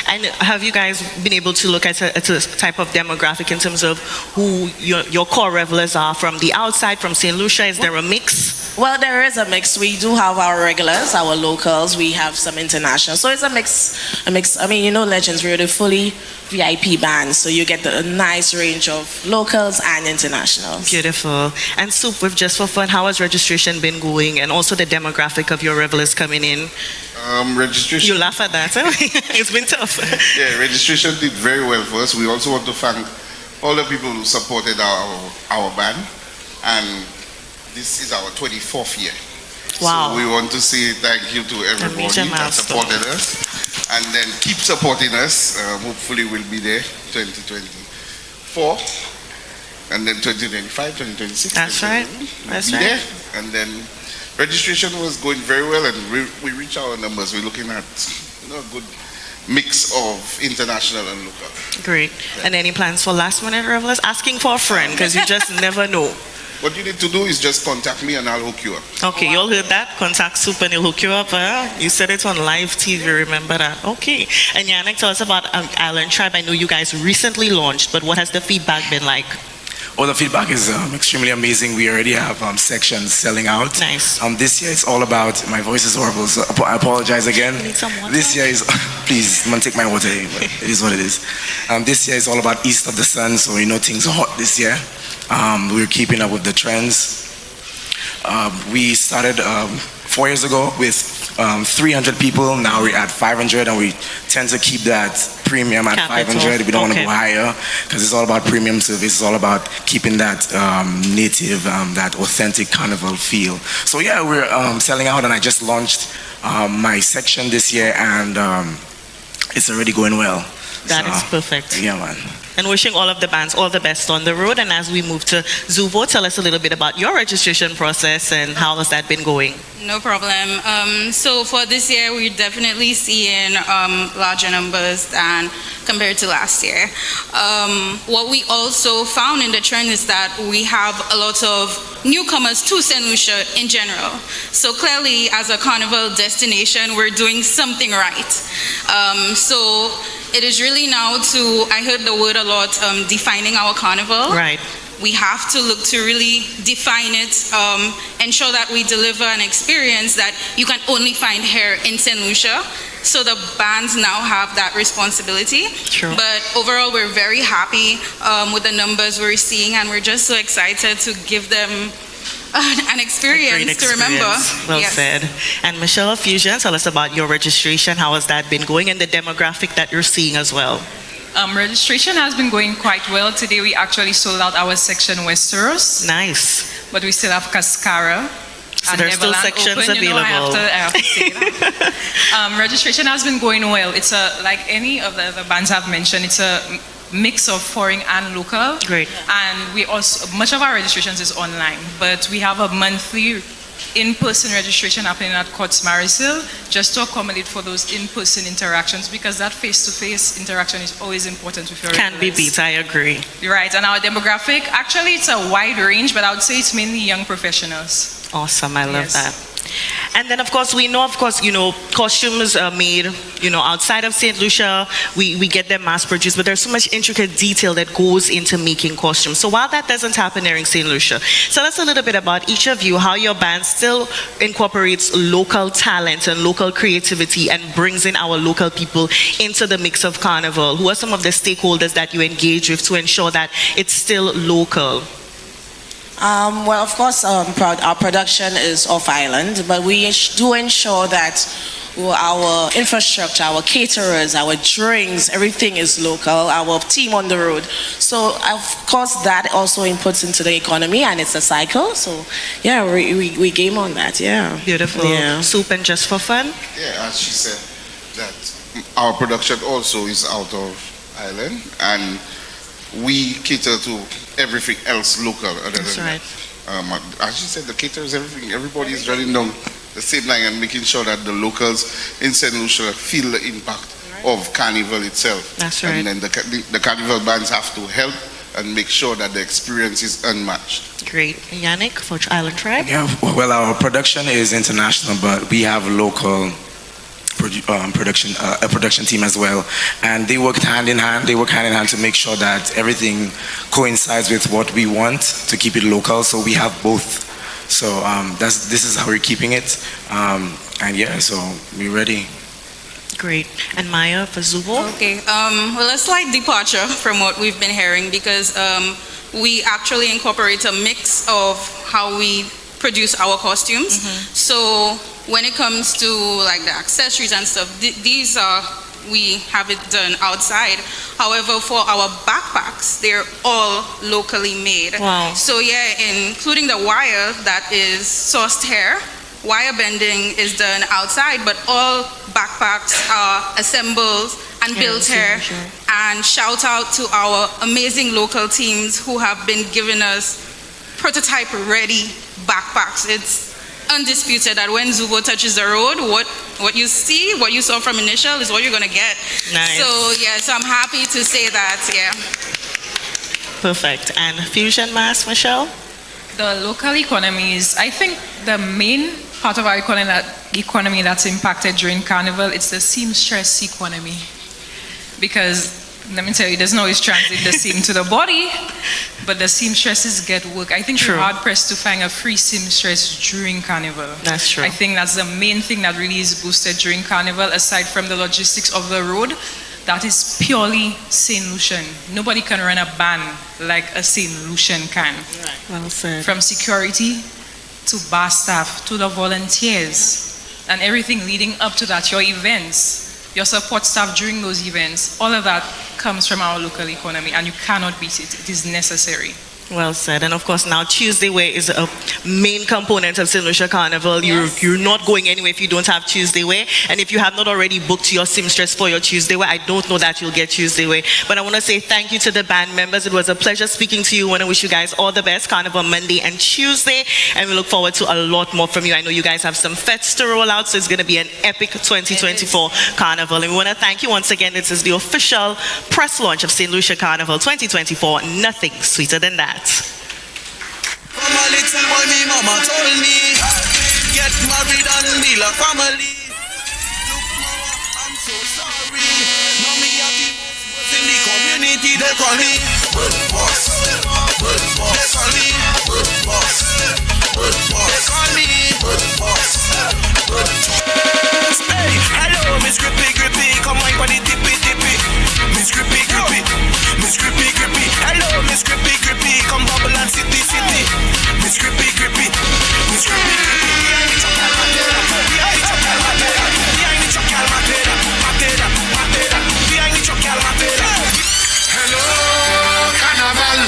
And have you guys been able to look at a type of demographic in terms of who your core revelers are from the outside, from St. Lucia? Is there a mix? Well, there is a mix. We do have our regulars, our locals. We have some international. So it's a mix. I mean, Legends, we're the fully VIP bands, so you get a nice range of locals and internationals. Beautiful. And Soup, with Just for Fun, how has registration been going, and also the demographic of your revelers coming in? Registration. You laugh at that, huh? It's been tough. Yeah, registration did very well for us. We also want to thank all the people who supported our band, and this is our 24th year. Wow. So we want to say thank you to everybody that supported us, and then keep supporting us. Hopefully we'll be there 2024, and then 2025, 2026. That's right. That's be right. there. And then registration was going very well, and we reach our numbers. We're looking at a good mix of international and local. Great. And any plans for last minute revelers? Asking for a friend, because you just never know. What you need to do is just contact me and I'll hook you up. Okay, you all heard that? Contact Soup and he'll hook you up. You said it on live TV, remember that? Okay. And Yannick, tell us about Island Tribe. I know you guys recently launched, but what has the feedback been like? Oh, the feedback is extremely amazing. We already have sections selling out. Nice. This year it's all about, my voice is horrible, so I apologize again. You need some water? This year is, please, I'm gonna take my water here, but it is what it is. This year is all about East of the Sun, so you know things are hot this year. We're keeping up with the trends. We started 4 years ago with 300 people. Now we're at 500, and we tend to keep that premium at 500. We don't want to go higher, because it's all about premium service. It's all about keeping that native, that authentic carnival feel. So yeah, we're selling out, and I just launched my section this year, and it's already going well. That is perfect. Yeah, man. And wishing all of the bands all the best on the road. And as we move to Zuvo, tell us a little bit about your registration process and how has that been going? No problem. So for this year, we're definitely seeing larger numbers than compared to last year. What we also found in the trend is that we have a lot of newcomers to St. Lucia in general. So clearly, as a carnival destination, we're doing something right. So it is really now to, I heard the word a lot, defining our carnival. Right. We have to look to really define it, ensure that we deliver an experience that you can only find here in St. Lucia. So the bands now have that responsibility. True. But overall, we're very happy with the numbers we're seeing, and we're just so excited to give them an experience to remember. Well said. And Michelle Fusion, tell us about your registration. How has that been going, and the demographic that you're seeing as well? Registration has been going quite well. Today we actually sold out our section Westeros. Nice. But we still have Cascara. So there's still sections open, available. I have to say that. Registration has been going well. It's like any of the other bands I've mentioned, it's a mix of foreign and local. Great. And we also, much of our registrations is online, but we have a monthly in-person registration happening at Courts Marisil, just to accommodate for those in-person interactions, because that face-to-face interaction is always important with your Can't be regulars. beat, I agree. You're right. And our demographic, actually it's a wide range, but I would say it's mainly young professionals. Awesome, I love that. And then, of course, we know, costumes are made, outside of St. Lucia. We get them mass-produced, but there's so much intricate detail that goes into making costumes. So while that doesn't happen here in St. Lucia, tell us a little bit about each of you, how your band still incorporates local talent and local creativity and brings in our local people into the mix of carnival. Who are some of the stakeholders that you engage with to ensure that it's still local? Well, of course, our production is off island, but we do ensure that our infrastructure, our caterers, our drinks, everything is local, our team on the road. So, of course, that also inputs into the economy, and it's a cycle. So, yeah, we game on that, yeah. Beautiful. Yeah. Soup and Just for Fun? Yeah, as she said, that our production also is out of island, and we cater to everything else local other That's than right. that. As you said, the caterers, everything, everybody is running down the same line and making sure that the locals in St. Lucia feel the impact of carnival itself. That's right. And then the carnival bands have to help and make sure that the experience is unmatched. Great. And Yannick, for Island Tribe? Yeah, well, our production is international, but we have local a production team as well, and they work hand in hand. They work hand in hand to make sure that everything coincides with what we want to keep it local. So we have both. So this is how we're keeping it, and yeah, so we're ready. Great. And Maya for Zubo? Okay. Well, a slight departure from what we've been hearing because we actually incorporate a mix of how we produce our costumes. So when it comes to like the accessories and stuff, these are, we have it done outside. However, for our backpacks, they're all locally made. Wow. So yeah, including the wire that is sourced here, wire bending is done outside, but all backpacks are assembled and built here. And shout out to our amazing local teams who have been giving us prototype ready backpacks. It's undisputed that when Zubo touches the road, what you see, what you saw from initial is what you're gonna get. Nice. So yeah, so I'm happy to say that, yeah. Perfect. And Fusion Mass, Michelle? The local economies, I think the main part of our economy that's impacted during Carnival, it's the seamstress economy. Because, let me tell you, it doesn't always translate the seam to the body, but the seamstresses get work. I think True. you're hard pressed to find a free seamstress during Carnival. That's true. I think that's the main thing that really is boosted during Carnival, aside from the logistics of the road. That is purely St. Lucian. Nobody can run a band like a St. Lucian can. Well said. From security to bar staff to the volunteers and everything leading up to that, your events, your support staff during those events, all of that comes from our local economy and you cannot beat it. It is necessary. Well said. And of course now Tuesday Way is a main component of St. Lucia Carnival. Yes. You're not going anywhere if you don't have Tuesday Way. And if you have not already booked your seamstress for your Tuesday Way, I don't know that you'll get Tuesday Way. But I want to say thank you to the band members. It was a pleasure speaking to you. I want to wish you guys all the best Carnival Monday and Tuesday. And we look forward to a lot more from you. I know you guys have some fets to roll out, so it's going to be an epic 2024 Carnival. And we want to thank you once again. This is the official press launch of St. Lucia Carnival 2024. Nothing sweeter than that. From a little boy, me mama told me, get married and build a family. Look, mama, I'm so sorry. Now me have the most in the community. They call me Good Boss. Good Boss. They call me Good Boss. Good Boss. They call me Good Boss. Good Boss. Hey, hello, Miss Grippy Grippy. Come on, for the tippy tippy. Miss Grippy Grippy. Miss Grippy Grippy. Hello, Miss Grippy Grippy. Come bubble and city city. Miss Grippy Grippy. Miss Grippy Grippy. Behind the chocolate matera. Behind the chocolate matera. Behind the chocolate matera. Matera. Matera. Behind the chocolate matera. Hello, Carnival.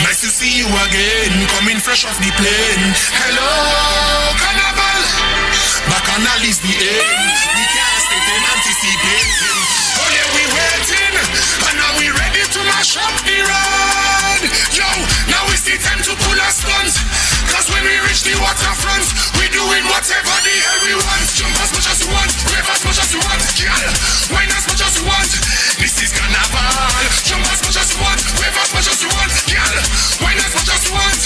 Nice to see you again. Coming fresh off the plane. Hello, Carnival. Bacchanal is the end. We can't stay in anticipating. Oh yeah, we waiting. And now we ready to mash up the road. Yo, now is the time to pull our stunts. Cause when we reach the waterfront, we doing whatever the hell we want. Jump as much as you want, wave as much as you want. Girl, wine as much as you want. This is Carnival. Jump as much as you want, wave as much as you want. Girl, wine as much as you want.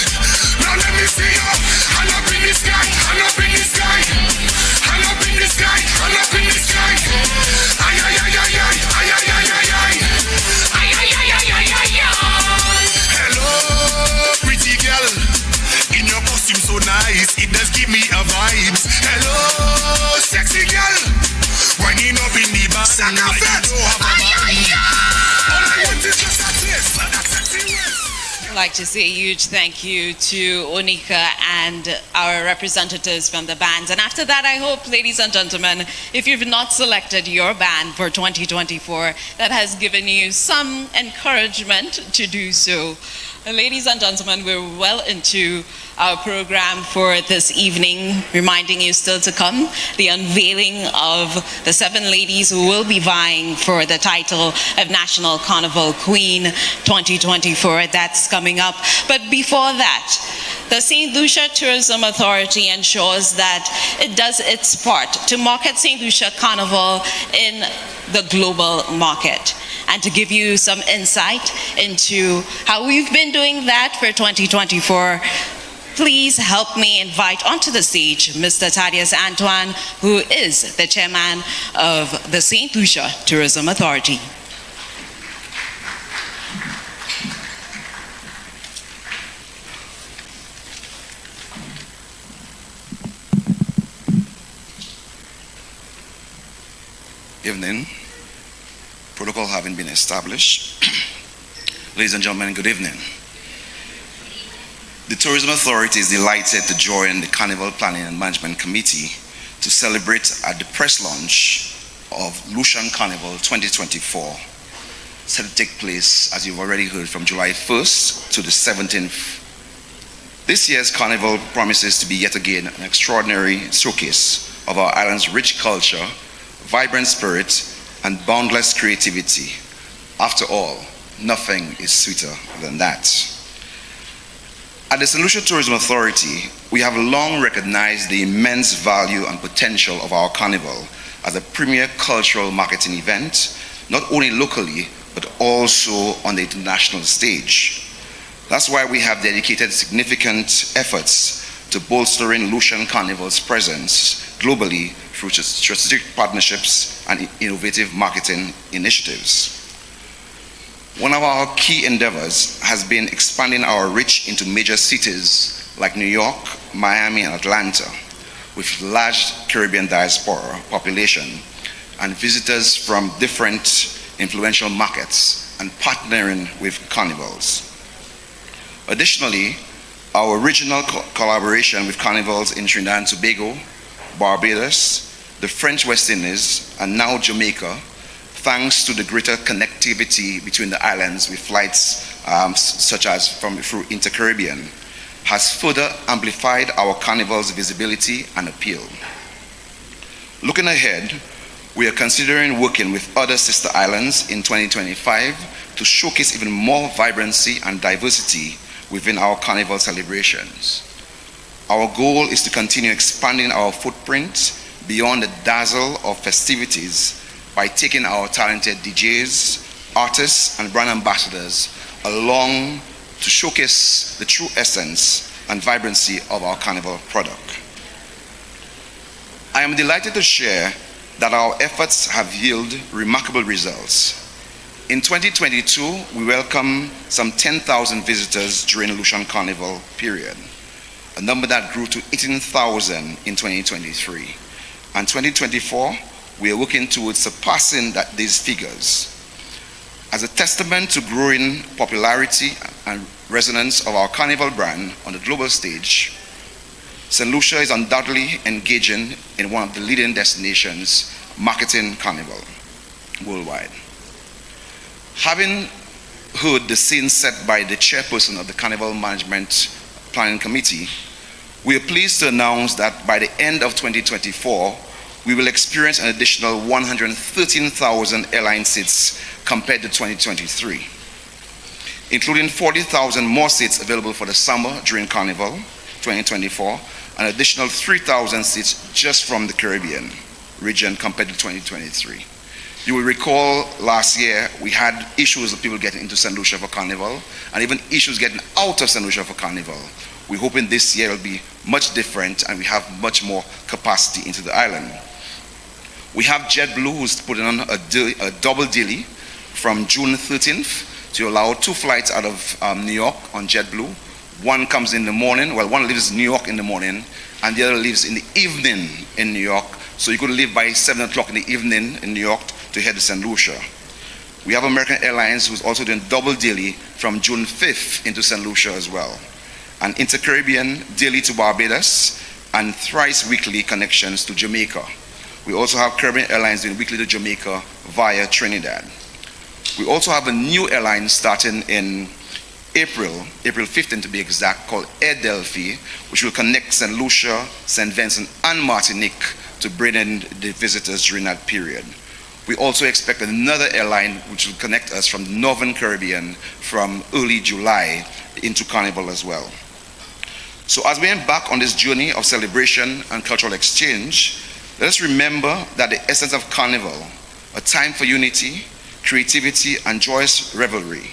Now let me see you. Hand up in the sky, hand up in the sky. Hand up in the sky, hand up in the sky. Ay, ay, ay, ay, ay, ay, ay, ay, ay, ay. Ay, ay, ay, ay, ay, ay, ay. Hello, pretty girl. In your costume so nice, it does give me a vibes. Hello, sexy girl. Winding up in the bar. Socca like you don't have a mind. All I want is just a taste of that sexy waist. I'd like to say a huge thank you to Onika and our representatives from the bands. And after that, I hope, ladies and gentlemen, if you've not selected your band for 2024, that has given you some encouragement to do so. Ladies and gentlemen, we're well into our program for this evening, reminding you still to come, the unveiling of the 7 ladies who will be vying for the title of National Carnival Queen 2024. That's coming up. But before that, the St. Lucia Tourism Authority ensures that it does its part to market St. Lucia Carnival in the global market. And to give you some insight into how we've been doing that for 2024, please help me invite onto the stage Mr. Thaddeus Antoine, who is the chairman of the St. Lucia Tourism Authority. Evening. Protocol having been established. Ladies and gentlemen, good evening. The Tourism Authority is delighted to join the Carnival Planning and Management Committee to celebrate at the press launch of Lucian Carnival 2024, set to take place, as you've already heard, from July 1st to the 17th. This year's carnival promises to be yet again an extraordinary showcase of our island's rich culture, vibrant spirit, and boundless creativity. After all, nothing is sweeter than that. At the St. Lucia Tourism Authority, we have long recognized the immense value and potential of our carnival as a premier cultural marketing event, not only locally, but also on the international stage. That's why we have dedicated significant efforts to bolstering Lucian Carnival's presence globally through strategic partnerships and innovative marketing initiatives. One of our key endeavors has been expanding our reach into major cities like New York, Miami, and Atlanta, with large Caribbean diaspora population and visitors from different influential markets, and partnering with carnivals. Additionally, our regional collaboration with carnivals in Trinidad and Tobago, Barbados, the French West Indies, and now Jamaica, thanks to the greater connectivity between the islands with flights such as through Inter-Caribbean, has further amplified our carnival's visibility and appeal. Looking ahead, we are considering working with other sister islands in 2025 to showcase even more vibrancy and diversity within our carnival celebrations. Our goal is to continue expanding our footprint beyond the dazzle of festivities by taking our talented DJs, artists, and brand ambassadors along to showcase the true essence and vibrancy of our carnival product. I am delighted to share that our efforts have yielded remarkable results. In 2022, we welcomed some 10,000 visitors during the Lucian Carnival period, a number that grew to 18,000 in 2023. And 2024, we are working towards surpassing these figures. As a testament to growing popularity and resonance of our carnival brand on the global stage, St. Lucia is undoubtedly engaging in one of the leading destinations marketing carnival worldwide. Having heard the scene set by the chairperson of the Carnival Management Planning Committee, we are pleased to announce that by the end of 2024, we will experience an additional 113,000 airline seats compared to 2023, including 40,000 more seats available for the summer during Carnival 2024, an additional 3,000 seats just from the Caribbean region compared to 2023. You will recall last year we had issues of people getting into St. Lucia for Carnival and even issues getting out of St. Lucia for Carnival. We're hoping this year will be much different and we have much more capacity into the island. We have JetBlue who's putting on a double daily from June 13th to allow 2 flights out of New York on JetBlue. One comes in the morning, well, one leaves New York in the morning and the other leaves in the evening in New York. So you could leave by 7 o'clock in the evening in New York to head to St. Lucia. We have American Airlines who's also doing double daily from June 5th into St. Lucia as well. And Inter-Caribbean daily to Barbados and thrice weekly connections to Jamaica. We also have Caribbean Airlines doing weekly to Jamaica via Trinidad. We also have a new airline starting in April 15th to be exact, called Air Delphi, which will connect St. Lucia, St. Vincent, and Martinique to bring in the visitors during that period. We also expect another airline which will connect us from the Northern Caribbean from early July into Carnival as well. So as we embark on this journey of celebration and cultural exchange, let us remember that the essence of Carnival, a time for unity, creativity, and joyous revelry.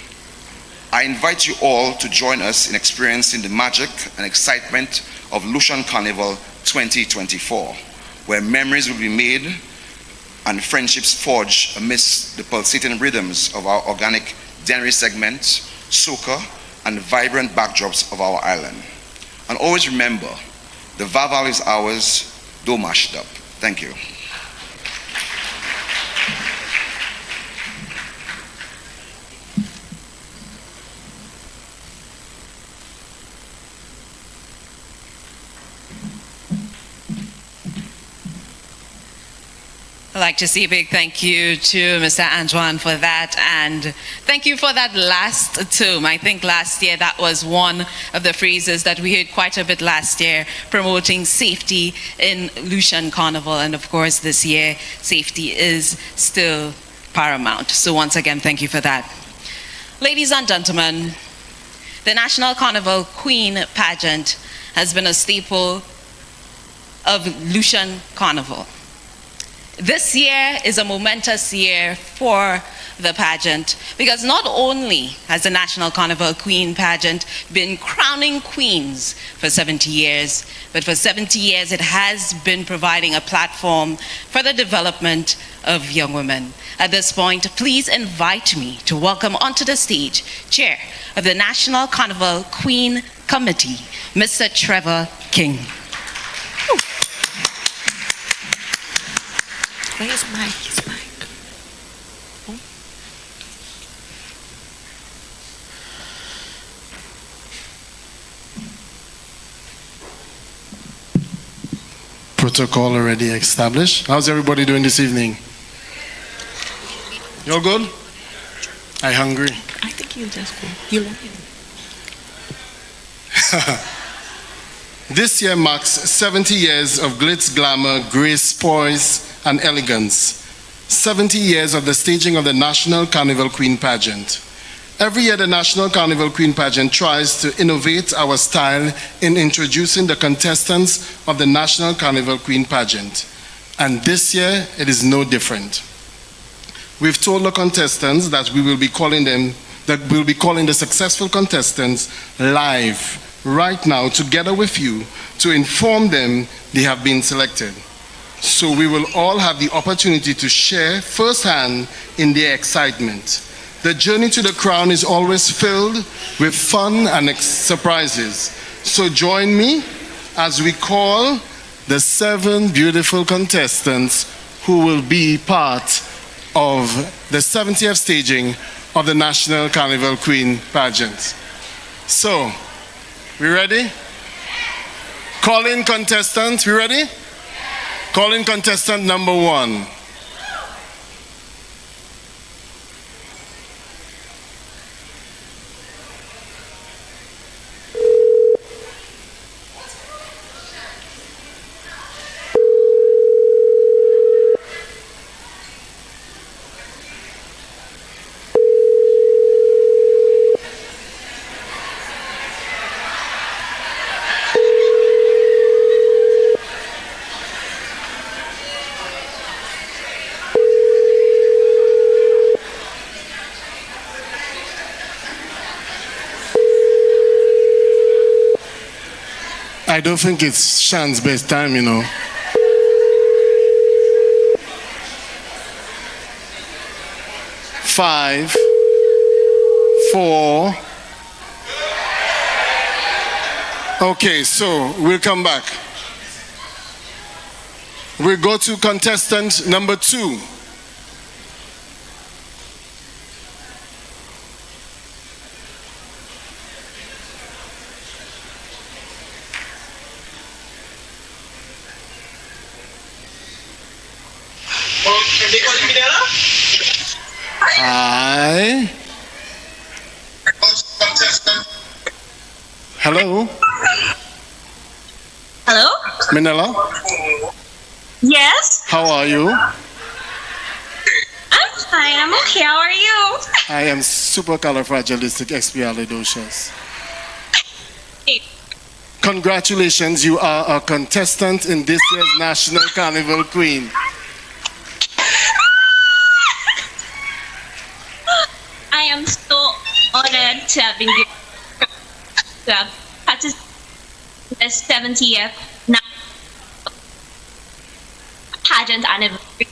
I invite you all to join us in experiencing the magic and excitement of Lucian Carnival 2024, where memories will be made and friendships forged amidst the pulsating rhythms of our organic Dennery segment, Socca, and vibrant backdrops of our island. And always remember, the Vaval is ours, though mashed up. Thank you. I'd like to say a big thank you to Mr. Antoine for that, and thank you for that last term. I think last year that was one of the phrases that we heard quite a bit last year, promoting safety in Lucian Carnival, and of course this year safety is still paramount. So once again, thank you for that. Ladies and gentlemen, the National Carnival Queen pageant has been a staple of Lucian Carnival. This year is a momentous year for the pageant because not only has the National Carnival Queen pageant been crowning queens for 70 years, but for 70 years it has been providing a platform for the development of young women. At this point, please invite me to welcome onto the stage Chair of the National Carnival Queen Committee, Mr. Trevor King. Where's Mike? He's Mike. Protocol already established. How's everybody doing this evening? You all good? I hungry? I think you just go. You let me. This year marks 70 years of glitz, glamour, grace, poise, and elegance. 70 years of the staging of the National Carnival Queen pageant. Every year the National Carnival Queen pageant tries to innovate our style in introducing the contestants of the National Carnival Queen pageant. And this year it is no different. We've told the contestants that we'll be calling the successful contestants live right now together with you to inform them they have been selected. So we will all have the opportunity to share firsthand in their excitement. The journey to the crown is always filled with fun and surprises. So join me as we call the 7 beautiful contestants who will be part of the 70th staging of the National Carnival Queen pageant. So, we ready? Call in contestant, we ready? Call in contestant number 1. I don't think it's Shan's best time, you know. Five, 4. Okay, so we'll come back. We'll go to contestant number 2. Hi. Hello. Hello? Minella? Yes? How are you? I'm fine. I'm okay. How are you? I am supercalifragilisticexpialidocious. Congratulations, you are a contestant in this year's National Carnival Queen. I am so honored to have been given to have participated in the 70th pageant anniversary.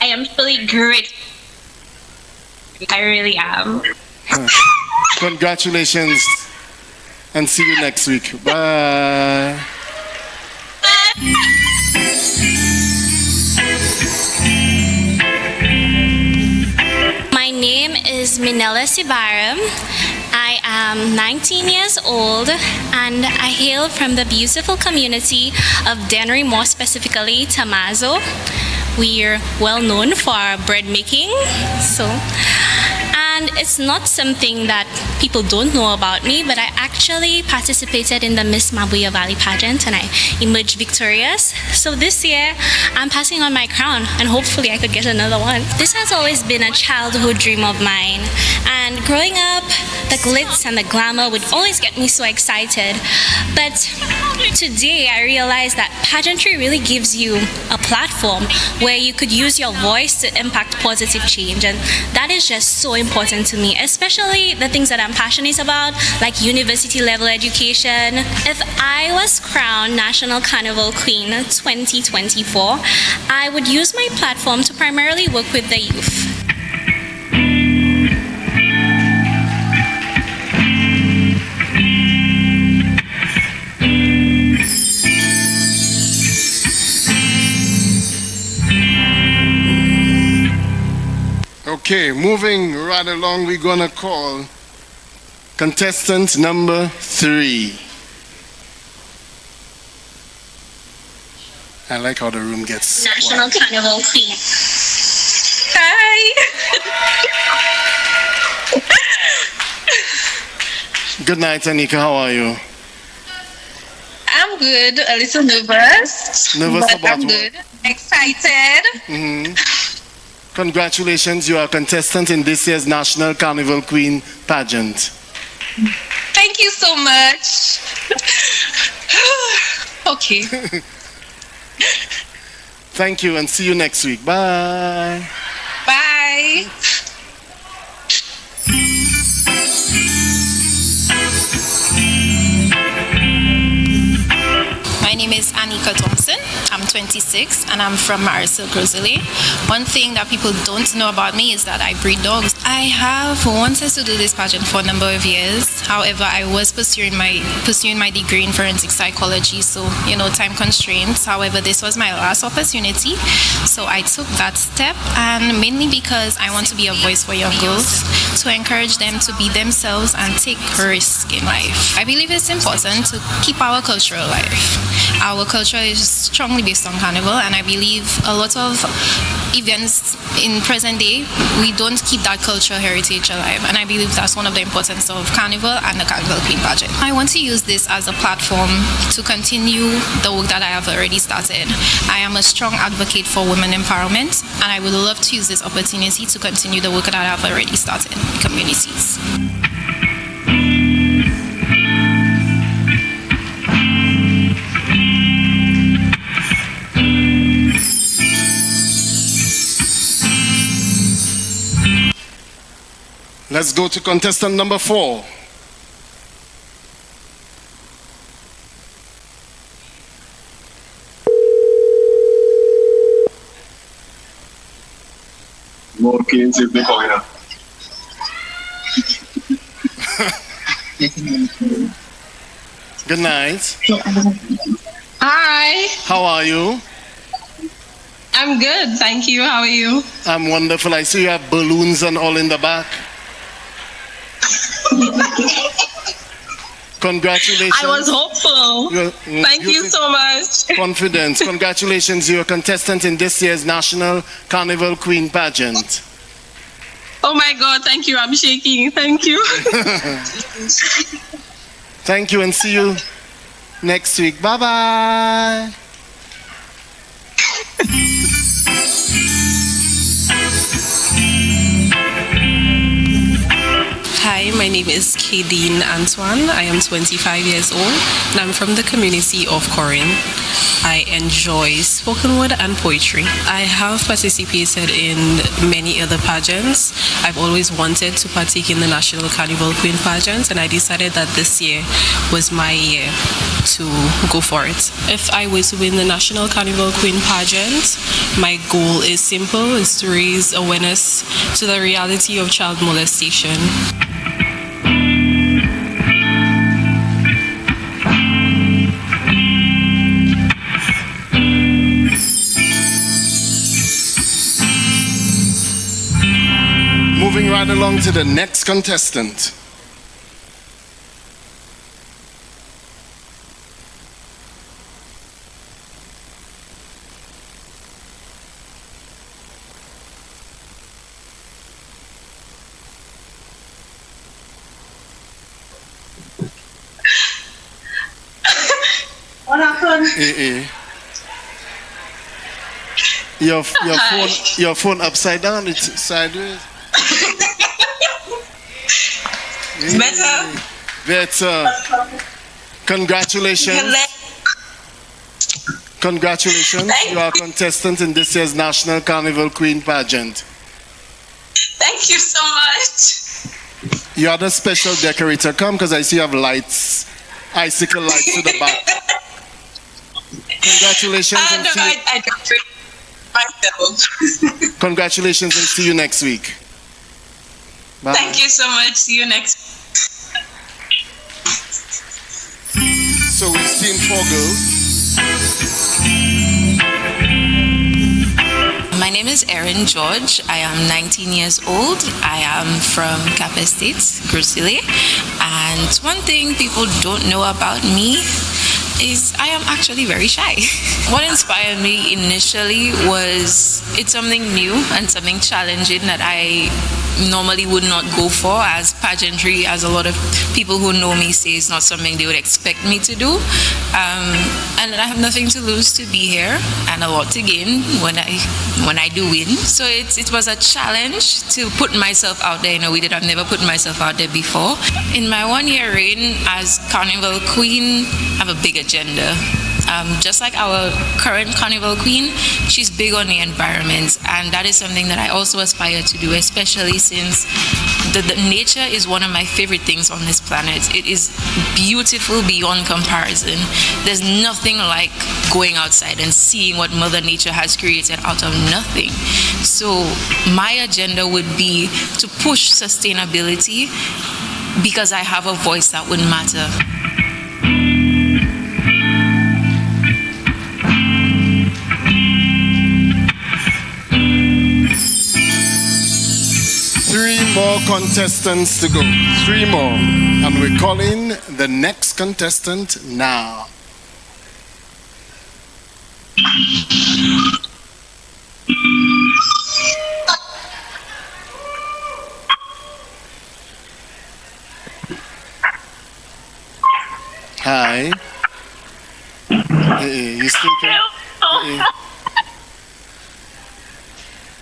I am truly grateful. I really am. Congratulations, and see you next week. Bye. My name is Minella Sibaram. I am 19 years old and I hail from the beautiful community of Dennery, more specifically Tamazo. we're well known for our bread making. And it's not something that people don't know about me, but I actually participated in the Miss Mabuya Valley pageant and I emerged victorious. So this year, I'm passing on my crown and hopefully I could get another one. This has always been a childhood dream of mine. And growing up, the glitz and the glamour would always get me so excited. But today, I realized that pageantry really gives you a platform where you could use your voice to impact positive change. And that is just so important to me, especially the things that I'm passionate about, like university level education. If I was crowned National Carnival Queen 2024, I would use my platform to primarily work with the youth. Okay, moving right along, we're gonna call contestant number 3. I like how the room gets National quiet. Carnival Queen. Hi. Good night, Anika, how are you? I'm good. A little nervous. Nervous but about I'm what? good. Excited. Congratulations, you are a contestant in this year's National Carnival Queen pageant. Thank you so much. Okay. Thank you and see you next week. Bye. Bye. My name is Anika Thompson. I'm 26 and I'm from Marisol, Brazil. One thing that people don't know about me is that I breed dogs. I have wanted to do this pageant for a number of years. However, I was pursuing my degree in forensic psychology, so time constraints. However, this was my last opportunity, so I took that step, and mainly because I want to be a voice for young girls, to encourage them to be themselves and take risk in life. I believe it's important to keep our culture alive. Our culture is strongly based on carnival, and I believe a lot of events in present day, we don't keep that culture heritage alive, and I believe that's one of the importance of carnival and the Carnival Queen pageant. I want to use this as a platform to continue the work that I have already started. I am a strong advocate for women empowerment, and I would love to use this opportunity to continue the work that I have already started in communities. Let's go to contestant number 4. More kids if they call it up. Good night. Hi. How are you? I'm good, thank you. How are you? I'm wonderful. I see you have balloons and all in the back. Congratulations. I was hopeful. Thank you so much. Confidence. Congratulations. You're a contestant in this year's National Carnival Queen pageant. Oh my God, thank you. I'm shaking. Thank you. Thank you and see you next week. Bye-bye. Hi, my name is Kadeen Antoine. I am 25 years old and I'm from the community of Corinne. I enjoy spoken word and poetry. I have participated in many other pageants. I've always wanted to partake in the National Carnival Queen pageant, and I decided that this year was my year to go for it. If I were to win the National Carnival Queen pageant, my goal is simple, is to raise awareness to the reality of child molestation. Moving right along to the next contestant. Your phone upside down, it's sideways. Better. Better. Congratulations. Congratulations. You are a contestant in this year's National Carnival Queen Pageant. Thank you so much. You are the special decorator. Come, because I see you have lights, icicle lights to the back. Congratulations. No, I decorate myself. Congratulations and see you next week. Bye. Thank you so much. See you next week. So we've seen 4 girls. My name is Erin George. I am 19 years old. I am from Cap Estate, Grosile. And one thing people don't know about me is I am actually very shy. What inspired me initially was it's something new and something challenging that I normally would not go for, as pageantry, as a lot of people who know me say, is not something they would expect me to do. And I have nothing to lose to be here and a lot to gain when I do win. So it was a challenge to put myself out there in a way that I've never put myself out there before. In my 1-year reign as Carnival Queen, I have a big agenda. Just like our current Carnival Queen, she's big on the environment, and that is something that I also aspire to do, especially since the nature is one of my favorite things on this planet. It is beautiful beyond comparison. There's nothing like going outside and seeing what Mother Nature has created out of nothing. So my agenda would be to push sustainability because I have a voice that would matter. Three more contestants to go. 3 more. And we're calling the next contestant now. Hi. You still can?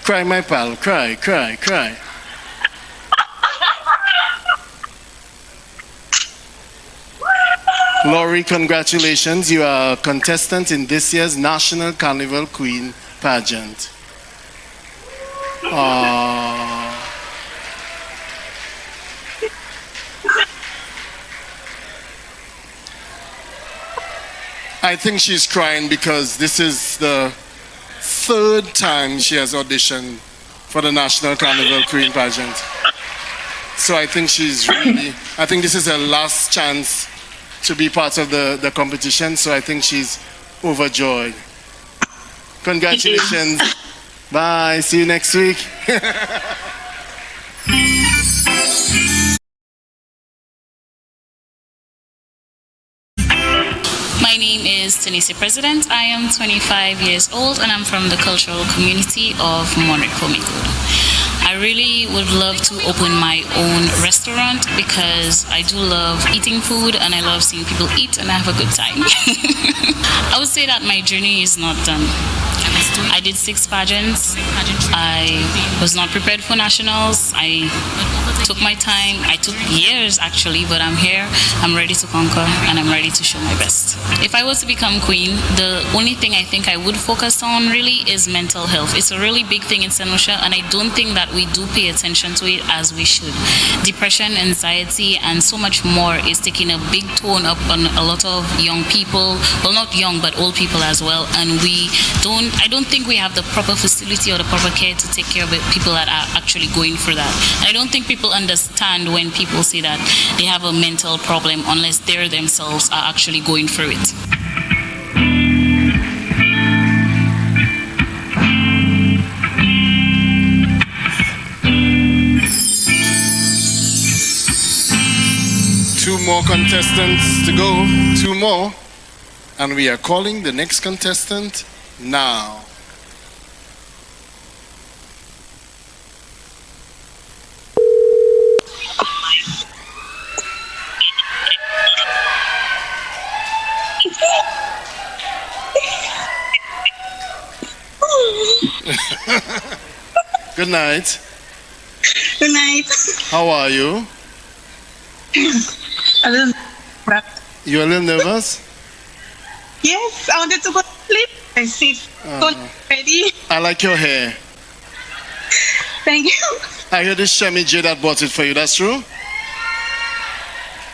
Cry, my pal. Cry, cry, cry. Laurie, congratulations. You are a contestant in this year's National Carnival Queen Pageant. I think she's crying because this is the 3rd time she has auditioned for the National Carnival Queen Pageant. So I think I think this is her last chance to be part of the competition, so I think she's overjoyed. Congratulations. Bye. See you next week. My name is Tunisia President. I am 25 years old and I'm from the cultural community of Monrekomiko. I really would love to open my own restaurant because I do love eating food and I love seeing people eat and I have a good time. I would say that my journey is not done. I did 6 pageants. I was not prepared for nationals. I took my time. I took years actually, but I'm here. I'm ready to conquer and I'm ready to show my best. If I was to become queen, the only thing I think I would focus on really is mental health. It's a really big thing in St. Lucia and I don't think that we do pay attention to it as we should. Depression, anxiety, and so much more is taking a big tone up on a lot of young people. Well, not young, but old people as well. And I don't think we have the proper facility or the proper care to take care of it, people that are actually going through that. And I don't think people understand when people say that they have a mental problem unless they themselves are actually going through it. Two more contestants to go. 2 more. And we are calling the next contestant now. Good night. Good night. How are you? A little. You a little nervous? Yes, I wanted to go to sleep. I see. Ready? I like your hair. Thank you. I heard it's Shemi J that bought it for you. That's true?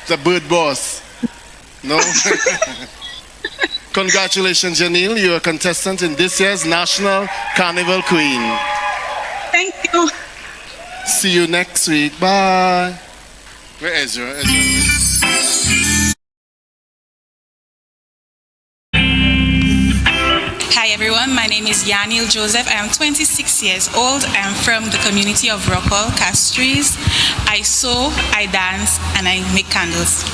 The bird boss. No? Congratulations, Janelle. You're a contestant in this year's National Carnival Queen. Thank you. See you next week. Bye. Where is Ezra? Hi everyone, my name is Yanil Joseph. I am 26 years old. I am from the community of Rockall, Castries. I sew, I dance, and I make candles.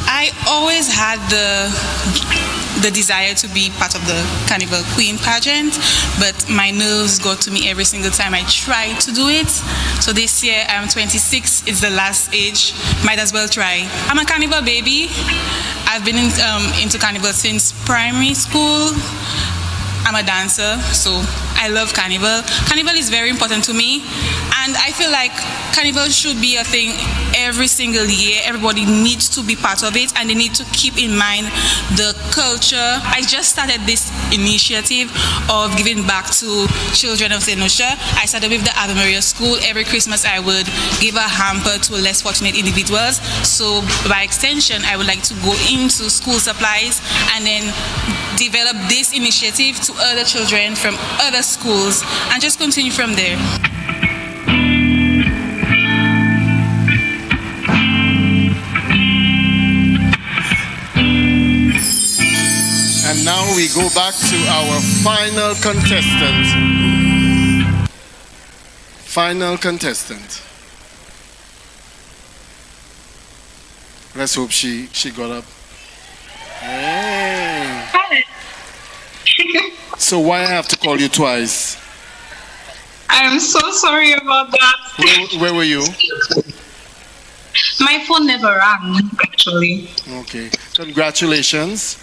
I always had the desire to be part of the Carnival Queen pageant, but my nerves got to me every single time I tried to do it. So this year I'm 26, it's the last age, might as well try. I'm a Carnival baby. I've been into Carnival since primary school. I'm a dancer, so I love Carnival. Carnival is very important to me, and I feel like Carnival should be a thing every single year. Everybody needs to be part of it, and they need to keep in mind the culture. I just started this initiative of giving back to children of St. Lucia. I started with the Ave Maria School. Every Christmas I would give a hamper to less fortunate individuals. So by extension, I would like to go into school supplies and then develop this initiative to other children from other schools and just continue from there. And now we go back to our final contestant. Final contestant. Let's hope she got up. Hey. Hi. So why I have to call you twice? I'm so sorry about that. Where were you? My phone never rang, actually. Okay. Congratulations.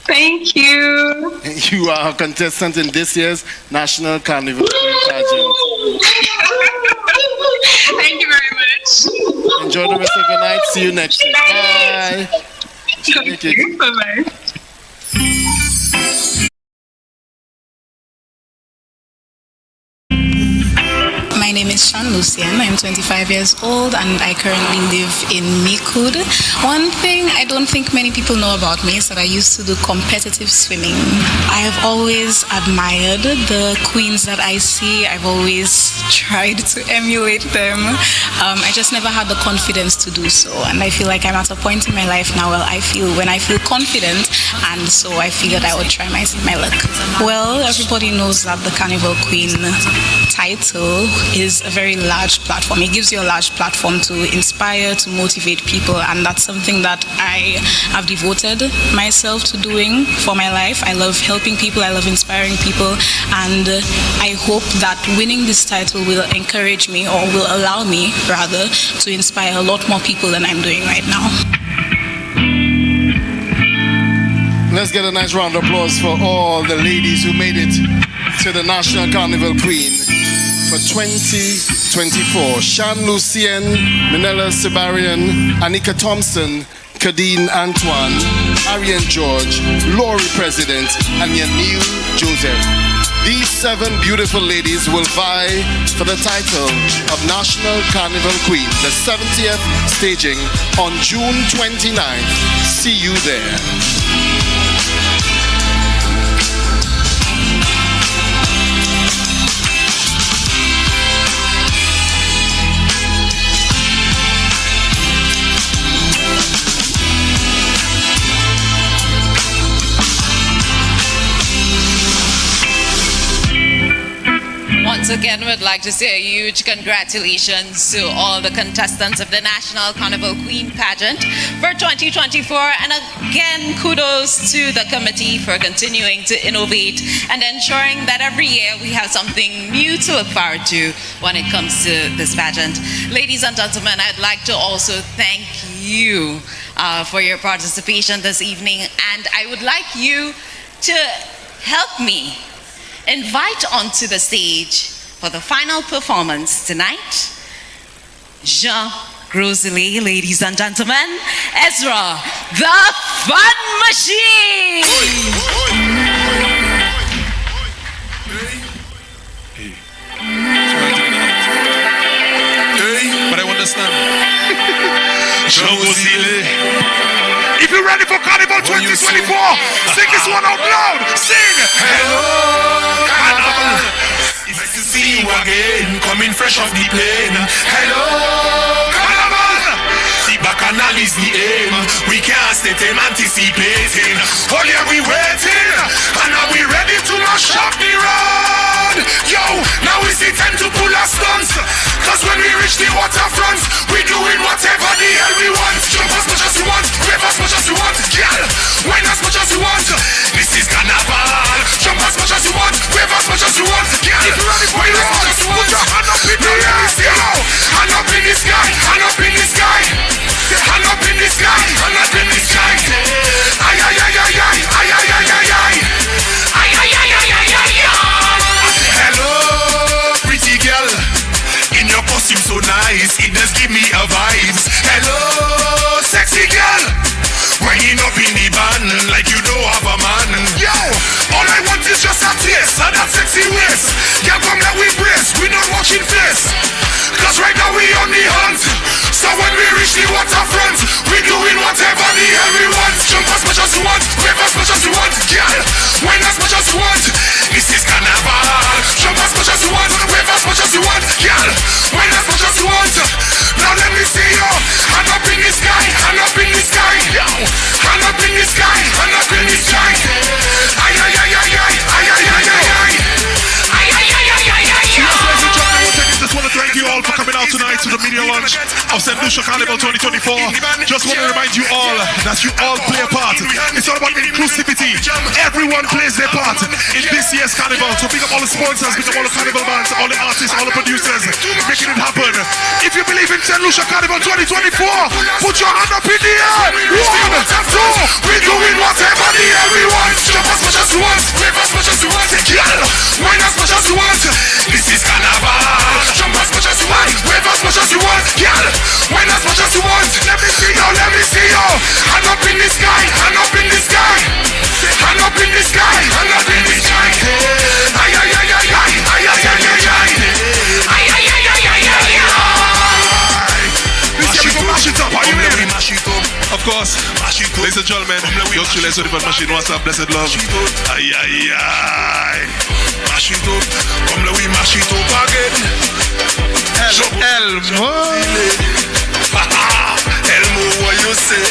Thank you. You are a contestant in this year's National Carnival Queen pageant. Thank you very much. Enjoy the rest of your night. See you next week. Bye. Thank you. Bye-bye. My name is Shan Lucian. I'm 25 years old and I currently live in Mikud. One thing I don't think many people know about me is that I used to do competitive swimming. I have always admired the queens that I see. I've always tried to emulate them. I just never had the confidence to do so. And I feel like I'm at a point in my life now where I feel confident, and so I figured I would try my luck. Well, everybody knows that the Carnival Queen title is a very large platform. It gives you a large platform to inspire, to motivate people, and that's something that I have devoted myself to doing for my life. I love helping people, I love inspiring people, and I hope that winning this title will encourage me, or will allow me rather, to inspire a lot more people than I'm doing right now. Let's get a nice round of applause for all the ladies who made it to the National Carnival Queen for 2024. Shan Lucien, Minella Sibarian, Anika Thompson, Kadeen Antoine, Arian George, Laurie President, and Yanil Joseph. These 7 beautiful ladies will vie for the title of National Carnival Queen, the 70th staging on June 29th. See you there. Once again, we'd like to say a huge congratulations to all the contestants of the National Carnival Queen pageant for 2024. And again, kudos to the committee for continuing to innovate and ensuring that every year we have something new to look forward to when it comes to this pageant. Ladies and gentlemen, I'd like to also thank you for your participation this evening. And I would like you to help me invite onto the stage for the final performance tonight, Jean Grosley, ladies and gentlemen, Ezra, the Fun Machine! But I understand. Jean Grosley. If you're ready for Carnival 2024, sing this one out loud. Sing! Hello, Carnival. It's nice to see you again, coming fresh off the plane. Hello, Carnival. The bacchanal is the aim. We can't stay anticipating. Oh yeah, we waiting, and are we ready to mash up the road? Yo, now is the time to pull our stunts. Cause when we reach the waterfront, we doing whatever the hell we want. Jump as much as you want, wave as much as you want, girl, wine as much as you want. This is Carnival. Jump as much as you want, wave as much as you want, girl, if you're ready for it, as much as you want. Put your hand up in the air, hand up in the sky, hand up in the sky, hand up in the sky, hand up in the sky. Ay ay ay ay ay ay ay ay ay ay ay ay ay ay ay ay ay. Hello, pretty girl. In your costume so nice, it does give me a vibes. Hello, sexy girl. Winding up in the band like you don't have a man. Yo, all I want is just a taste of that sexy waist. Girl, come let we brace, we not watching face. Cause right now we on the hunt. So when we reach the waterfront, we doing whatever the hell we want. Jump as much as you want, wave as much as you want, girl, wine as much as you want. This is Carnival. Jump as much as you want, wave as much as you want, girl, wine as much as you want. Now let me see you, hand up in the sky, hand up in the sky, yo, hand up in the sky, hand up in the sky. Ay ay ay ay ay ay ay ay ay ay ay ay ay ay ay ay. Ladies and gentlemen, just want to thank you all for coming out tonight to the media launch of St. Lucia Carnival 2024. Just want to remind you all that you all play a part. It's all about inclusivity. Everyone plays their part in this year's carnival. So pick up all the sponsors, pick up all the carnival bands, all the artists, all the producers, making it happen. If you believe in St. Lucia Carnival 2024, put your hand up in the air. 1, 2, we're doing whatever the hell we want. Jump as much as you want, wave as much as you want, girl, wine as much as you want. This is Carnival. Jump as much as you want, wave as much as you want, girl, wine as much as you want. Let me see you, let me see you. Hand up in the sky, hand up in the sky, hand up in the sky, hand up in the sky. Ay ay ay ay ay ay ay ay ay ay ay ay ay ay ay ay ay. This year we go mash it up. Are you ready? Of course. Ladies and gentlemen, young chillers with the Fun Machine. What's up, blessed love? Ay ay ay. Mash it up. Come let we mash it up again. Elmo. Elmo, what you say?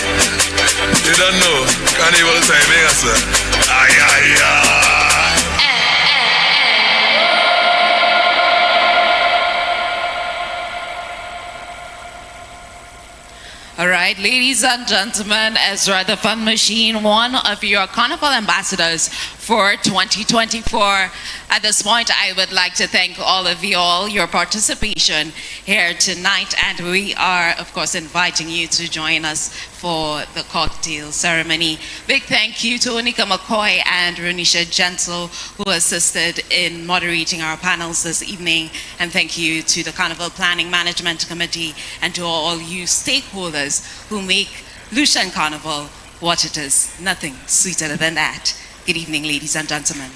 You don't know. Carnival time, eh, sir? Ay ay ay. All right, ladies and gentlemen, Ezra the Fun Machine, one of your Carnival ambassadors for 2024. At this point, I would like to thank all of you all, your participation here tonight, and we are, of course, inviting you to join us for the cocktail ceremony. Big thank you to Onika McCoy and Renisha Gentle, who assisted in moderating our panels this evening, and thank you to the Carnival Planning Management Committee and to all you stakeholders who make Lucian Carnival what it is. Nothing sweeter than that. Good evening, ladies and gentlemen.